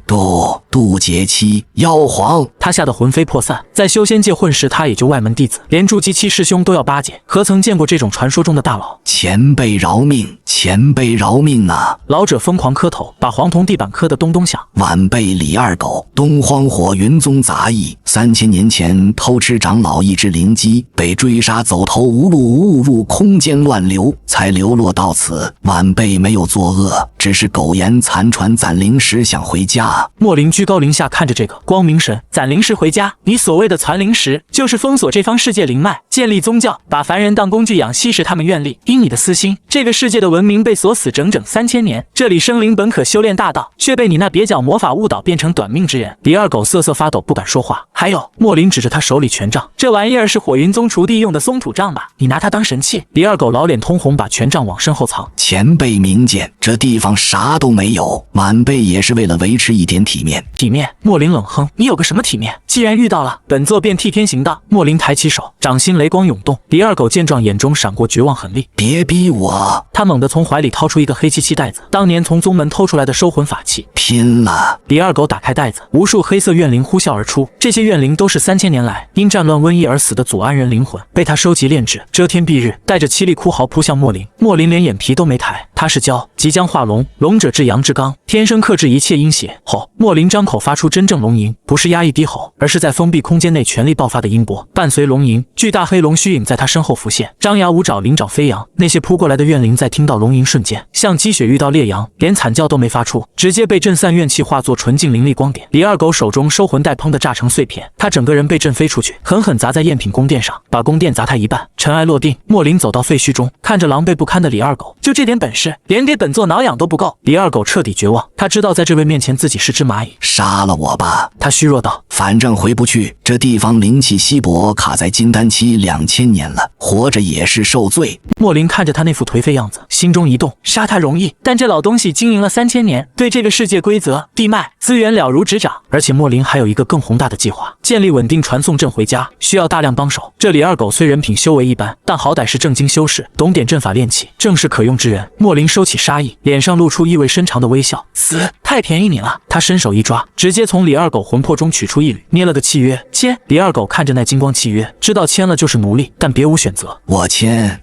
渡劫期妖皇，他吓得魂飞魄散。在修仙界混世，他也就外门弟子，连筑基期师兄都要巴结，何曾见过这种传说中的大佬？前辈饶命！前辈饶命啊！老者疯狂磕头，把黄铜地板磕得咚咚响。晚辈李二狗，东荒火云宗杂役，3000年前偷吃长老一只灵鸡，被追杀走投无路，误入空间乱流，才流落到此。晚辈没有作恶，只是苟延残喘攒灵石想回家。莫林居高临下看着这个光明神，攒灵石回家？你所谓的攒灵石，就是封锁这方世界灵脉，建立宗教，把凡人当工具养，吸食他们愿力。因你的私心，这个世界的文明被锁死整整3000年。这里生灵本可修炼大道，却被你那蹩脚魔法误导，变成短命之人。李二狗瑟瑟发抖，不敢说话。还有，莫林指着他手里权杖，这玩意儿是火云宗锄地用的松土杖吧？你拿它当神器？李二狗老脸通红，把权杖往身后藏。前辈明鉴，这地方啥都没有，晚辈也是为了维持一点体面。体面？莫林冷哼，你有个什么体面？既然遇到了，本座便替天行道。莫林抬起手，掌心雷光涌动。李二狗见状，眼中闪过绝望狠厉。别逼我！他猛地从怀里掏出一个黑漆漆袋子，当年从宗门偷出来的收魂法器。拼了！李二狗打开袋子，无数黑色怨灵呼啸而出。这些怨灵都是3000年来因战乱瘟疫而死的祖安人灵魂，被他收集炼制，遮天蔽日，带着凄厉哭嚎扑向莫林。莫林连眼皮都没抬，他是蛟，即将化龙，龙者至阳之刚，天生克制一切阴邪。吼！莫林张口发出真正龙吟，不是压抑低吼，而是在封闭空间内全力爆发的音波。伴随龙吟，巨大黑龙虚影在他身后浮现，张牙舞爪，灵爪飞扬。那些扑过来的怨灵在听到龙吟瞬间，像积雪遇到烈阳，连惨叫都没发出，直接被震散怨气化作纯净灵力光点。李二狗手中收魂袋砰的炸成碎片，他整个人被震飞出去，狠狠砸在赝品宫殿上，把宫殿砸塌一半，尘埃落定。莫林走到废墟中，看着狼狈不堪的李二狗，就这点本事，连给本座挠痒都不够。李二狗彻底绝望，他知道在这位面前自己是只蚂蚁。杀了我吧！他虚弱道，反正回不去，这地方灵气稀薄，卡在金丹期2000年了，活着也是受罪。莫林看着他那副颓废样子，心中一动，杀他容易，但这老东西经营了3000年，对这个世界规则、地脉、资源了如指掌。而且莫林还有一个更宏大的计划，建立稳定传送阵回家，需要大量帮手。这李二狗虽人品修为一般，但好歹是正经修士，懂点阵法炼器，正是可用之人。莫林收起杀意，脸上露出意味深长的微笑。死，太便宜你了！他伸手一抓，直接从李二狗魂魄中取出一缕，捏了个契约，签。李二狗看着那金光契约，知道签了就是奴隶，但别无选择。我签。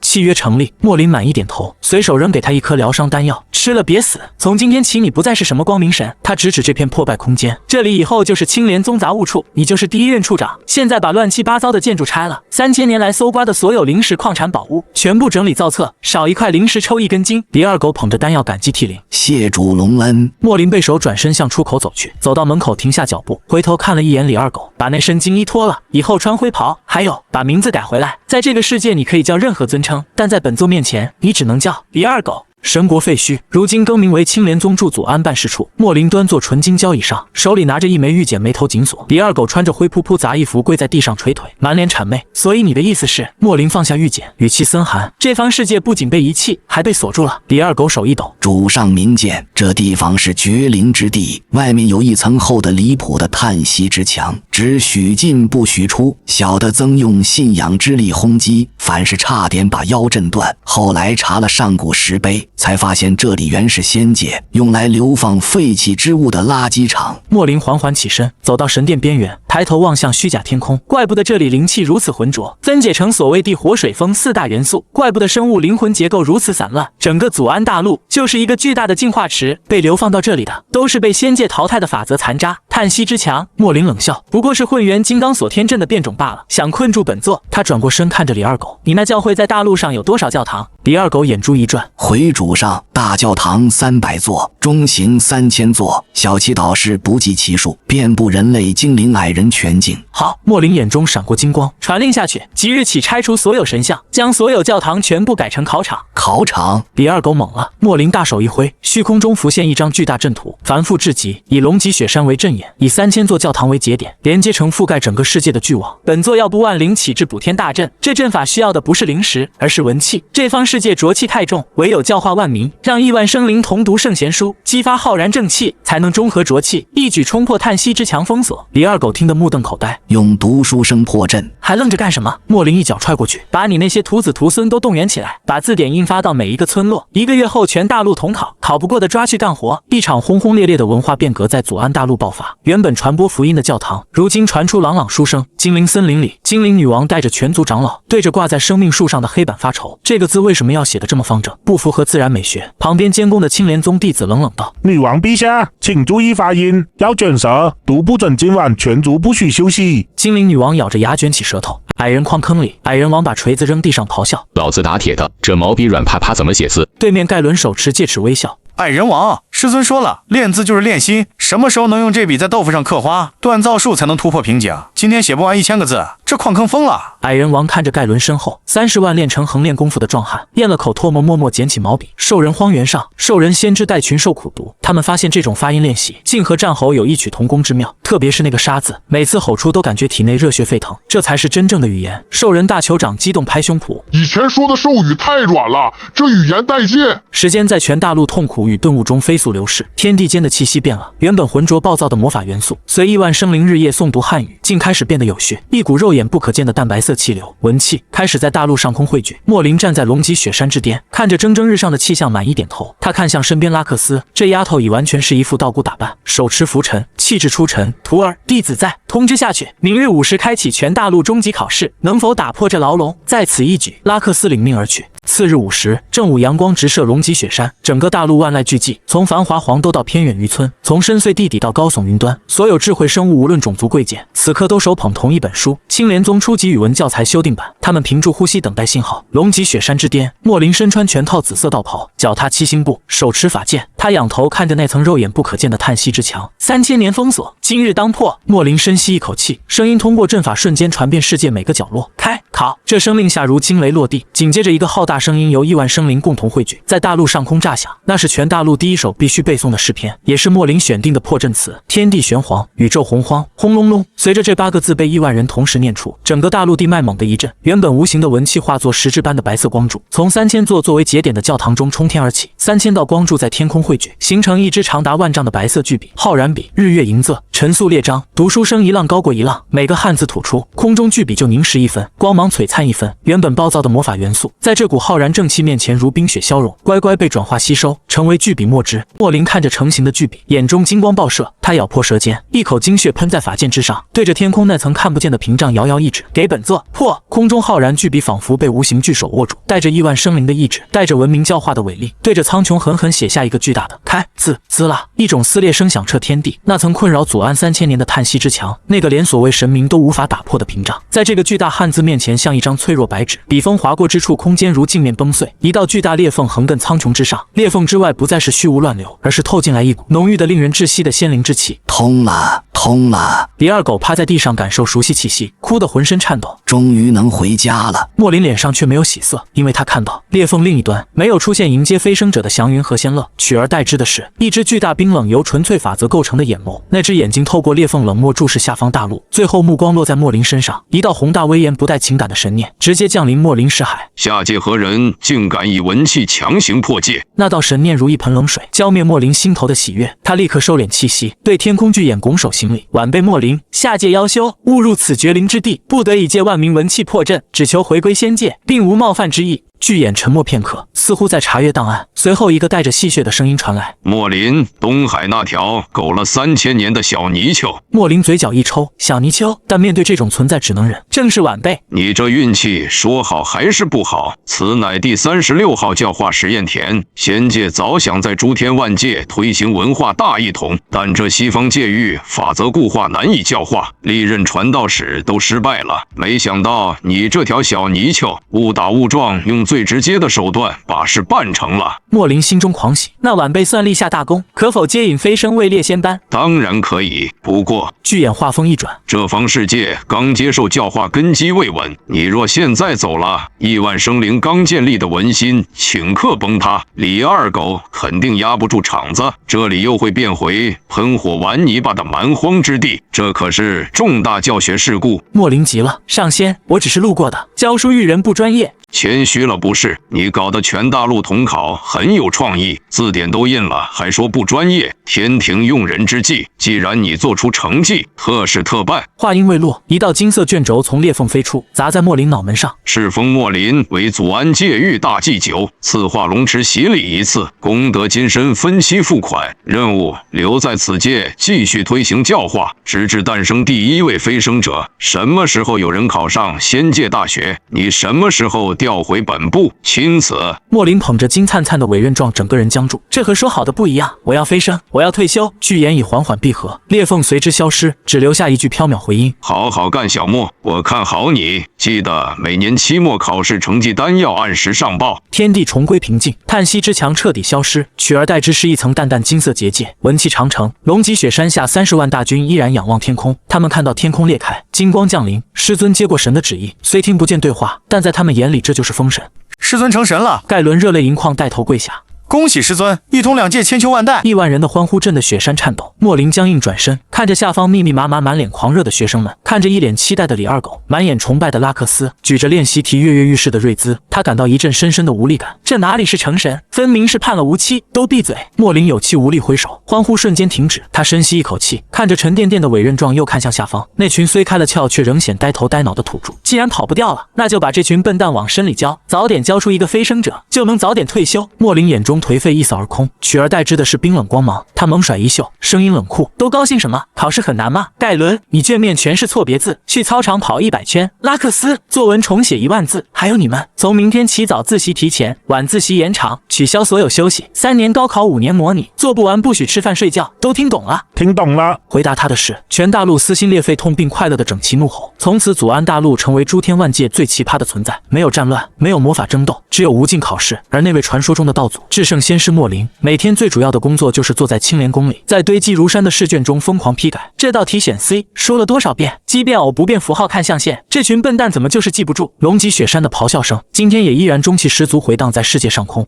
契约成立，莫林满意点头，随手扔给他一颗疗伤丹药，吃了别死。从今天起，你不再是什么光明神。他指指这片破败空间，这里以后就是青莲宗杂物处，你就是第一任处长。现在把乱七八糟的建筑拆了，3000年来搜刮的所有灵石、矿产、宝物，全部整理造册，少一块灵石抽一根筋。李二狗捧着丹药感激涕零，谢主隆恩。莫林背手转身向出口走去，走到门口停下脚步，回头看了一眼李二狗，把那身金衣脱了，以后穿灰袍。还有，把名字改回来，在这个世界你可以叫任何尊称，但在本座面前，你只能叫李二狗。神国废墟，如今更名为青莲宗驻祖安办事处。莫林端坐纯金交椅上，手里拿着一枚玉简，眉头紧锁。李二狗穿着灰扑扑杂役服跪在地上捶腿，满脸谄媚。所以你的意思是？莫林放下玉简，语气森寒。这方世界不仅被遗弃，还被锁住了。李二狗手一抖，主上明鉴，这地方是绝灵之地，外面有一层厚的离谱的叹息之墙，只许进不许出，小的曾用信仰之力轰击，凡是差点把腰震断。后来查了上古石碑，才发现这里原是仙界用来流放废弃之物的垃圾场。莫林缓缓起身，走到神殿边缘，抬头望向虚假天空。怪不得这里灵气如此浑浊，分解成所谓地火水风4大元素，怪不得生物灵魂结构如此散乱。整个祖安大陆就是一个巨大的净化池，被流放到这里的都是被仙界淘汰的法则残渣。叹息之墙，莫林冷笑，不过是混元金刚锁天阵的变种罢了，想困住本座。他转过身看着李二狗，你那教会在大陆上有多少教堂？李二狗眼珠一转，回主上，大教堂300座，中型3000座，小祈祷室不计其数，遍布人类、精灵、矮人全境。好，莫林眼中闪过金光，传令下去，即日起拆除所有神像，将所有教堂全部改成考场。考场？李二狗懵了。莫林大手一挥，虚空中浮现一张巨大阵图，繁复至极，以龙脊雪山为阵眼，以3000座教堂为节点，连接成覆盖整个世界的巨网。本座要不万灵启制补天大阵，这阵法需要的不是灵石，而是文气。这方世界浊气太重，唯有教化万民，让亿万生灵同读圣贤书，激发浩然正气，才能中和浊气，一举冲破叹息之墙封锁。李二狗听得目瞪口呆，用读书声破阵，还愣着干什么？莫林一脚踹过去，把你那些徒子徒孙都动员起来，把字典印发到每一个村落。1个月后全大陆统考，考不过的抓去干活。一场轰轰烈烈的文化变革在左安大陆爆发。原本传播福音的教堂，如今传出朗朗书声。精灵森林里，精灵女王带着全族长老，对着挂在生命树上的黑板发愁：这个字为什么要写得这么方正，不符合自然美学？旁边监工的青莲宗弟子冷冷道：女王陛下，请注意发音，要卷舌，读不准今晚全族不许休息。精灵女王咬着牙卷起舌头。矮人矿坑里，矮人王把锤子扔地上咆哮：老子打铁的，这毛笔软趴趴怎么写字？对面盖伦手持戒尺微笑：矮人王，师尊说了，练字就是练心，什么时候能用这笔在豆腐上刻花？锻造术才能突破瓶颈。今天写不完1000个字，这矿坑疯了。矮人王看着盖伦身后30万练成横练功夫的壮汉，咽了口唾沫，默默捡起毛笔。兽人荒原上，兽人先知带群兽苦读，他们发现这种发音练习竟和战吼有异曲同工之妙，特别是那个沙字，每次吼出都感觉体内热血沸腾，这才是真正的语言。兽人大酋长激动拍胸脯：以前说的兽语太软了，这语言代谢。时间在全大陆痛苦与顿悟中飞速流逝，天地间的气息变了，原本浑浊暴躁的魔法元素，随亿万生灵日夜诵读汉语，竟开始变得有序。一股肉眼不可见的淡白色气流文气开始在大陆上空汇聚。莫林站在龙脊雪山之巅，看着蒸蒸日上的气象，满意点头。他看向身边拉克斯，这丫头已完全是一副道姑打扮，手持拂尘，气质出尘。徒儿，弟子在，通知下去，明日5时开启全大陆终极考试，能否打破这牢笼，在此一举。拉克斯领命而去。次日5时，正午阳光直射龙脊雪山，整个大陆万籁俱寂。从繁华黄豆到偏远渔村，从深邃地底到高耸云端，所有智慧生物无论种族贵贱，此刻都手捧同一本书——青莲宗初级语文教材修订版。他们屏住呼吸，等待信号。龙脊雪山之巅，莫林身穿全套紫色道袍，脚踏七星步，手持法剑。他仰头看着那层肉眼不可见的叹息之墙，3000年封锁，今日当破。莫林深吸一口气，声音通过阵法瞬间传遍世界每个角落。开考！这声令下如惊雷落地，紧接着一个浩大声音由亿万生灵共同汇聚，在大陆上空炸响。那是全大陆第一首必须背诵的诗篇，也是莫林选定的破阵词。天地玄黄，宇宙洪荒，轰隆隆。随着这8个字被亿万人同时念出，整个大陆地脉猛地一震，原本无形的文气化作实质般的白色光柱，从3000座作为节点的教堂中冲天而起。3000道光柱在天空汇聚，形成一支长达万丈的白色巨笔。浩然笔，日月银仄，陈肃列章，读书声一浪高过一浪，每个汉字吐出，空中巨笔就凝实1分，光芒璀璨1分。原本暴躁的魔法元素，在这股浩然正气面前如冰雪消融，乖乖被转化吸收，成为巨笔墨汁。莫林看着成型的巨笔，眼中金光爆射，他咬破舌尖，一口精血喷在法剑之上，对着天空那层看不见的屏障摇摇一指：给本座破！空中浩然巨笔仿佛被无形巨手握住，带着亿万生灵的意志，带着文明教化的伟力，对着苍穹狠狠写下一个巨大的开字。滋啦，一种撕裂声响彻天地。那层困扰左安3000年的叹息之墙，那个连所谓神明都无法打破的屏障，在这个巨大汉字面前像一张脆弱白纸，笔锋划过之处，空间如镜面崩碎，一道巨大裂缝横亘苍穹之上，裂缝之外不再是虚无乱流，而是透进来一股浓郁的令人窒息的仙灵之气。通了，通了！李二狗趴在地上感受熟悉气息，哭得浑身颤抖。终于能回家了。莫林脸上却没有喜色，因为他看到裂缝另一端没有出现迎接飞升者的祥云和仙乐，取而代之的是一只巨大冰冷由纯粹法则构成的眼眸。那只眼睛透过裂缝冷漠注视下方大陆，最后目光落在莫林身上，一道宏大威严不带情感的神念直接降临莫林识海。下界何人竟敢以文气强行破界？那道神念如一盆冷水，浇灭莫林心头的喜悦。他立刻收敛气息，对天空巨眼拱手行礼：晚辈莫林，下界妖修误入此绝灵之地，不得已借万民文气破阵，只求回归仙界，并无冒犯之意。巨眼沉默片刻，似乎在查阅档案。随后一个带着戏谑的声音传来：莫林，东海那条苟了3000年的小泥鳅。莫林嘴角一抽，小泥鳅，但面对这种存在只能忍。正是晚辈，你这运气说好还是不好？此乃第36号教化实验田，仙界早想在诸天万界推行文化大一统，但这西方界域法则固化，难以教化，历任传道使都失败了。没想到你这条小泥鳅误打误撞，用最直接的手段把事办成了。莫林心中狂喜，那晚辈算立下大功，可否接引飞升位列仙班？当然可以，不过巨眼话锋一转，这方世界刚接受教化，根基未稳，你若现在走了，亿万生灵刚建立的文心顷刻崩塌，李二狗肯定压不住场子，这里又会变回喷火玩泥巴的蛮荒之地，这可是重大教学事故。莫林急了，上仙，我只是路过的，教书育人不专业，谦虚了不是？你搞得全大陆统考很有创意，字典都印了，还说不专业，天庭用人之际，既然你做出成绩，特事特办。话音未落，一道金色卷轴从裂缝飞出，砸在莫林脑门上。敕封莫林为祖安戒狱大祭酒，赐化龙池洗礼1次，功德金身分期付款。任务留在此界，继续推行教化，直至诞生第1位飞升者。什么时候有人考上仙界大学，你什么时候调回本部，钦此。莫林捧着金灿灿的委任状，整个人僵住。这和说好的不一样，我要飞升，我要退休。巨眼已缓缓闭合，裂缝随之消失，只留下一句飘渺回音：好好干，小莫，我看好你。记得每年期末考试成绩单要按时上报。天地重归平静，叹息之墙彻底消失，取而代之是一层淡淡金色结界。文气长城，龙脊雪山下30万大军依然仰望天空，他们看到天空裂开，金光降临。师尊接过神的旨意，虽听不见对话，但在他们眼里这就是封神。师尊成神了！盖伦热泪盈眶，带头跪下。恭喜师尊，一统2界，千秋万代！亿万人的欢呼震得雪山颤抖。莫林僵硬转身，看着下方密密麻麻、满脸狂热的学生们，看着一脸期待的李二狗，满眼崇拜的拉克斯，举着练习题跃跃欲试的瑞兹，他感到一阵深深的无力感。这哪里是成神，分明是判了无期！都闭嘴！莫林有气无力挥手，欢呼瞬间停止。他深吸一口气，看着沉甸甸的委任状，又看向下方那群虽开了窍却仍显呆头呆脑的土著。既然跑不掉了，那就把这群笨蛋往深里交，早点交出一个飞升者，就能早点退休。莫林眼中颓废一扫而空，取而代之的是冰冷光芒。他猛甩一袖，声音冷酷：都高兴什么？考试很难吗？盖伦，你卷面全是错别字，去操场跑100圈。拉克斯，作文重写1万字。还有你们，从明天起早自习提前，晚自习延长，取消所有休息，3年高考5年模拟，做不完不许吃饭睡觉，都听懂了？听懂了。回答他的是全大陆撕心裂肺痛并快乐的整齐怒吼。从此祖安大陆成为诸天万界最奇葩的存在，没有战乱，没有魔法争斗，只有无尽考试。而那位传说中的道祖至圣先师莫林，每天最主要的工作就是坐在青莲宫里，在堆积如山的试卷中疯狂批改。这道题选 C， 说了多少遍？奇变偶不变符号看象限，这群笨蛋怎么就是记不住？龙脊雪山的咆哮声今天也依然中气十足回荡在世界上空。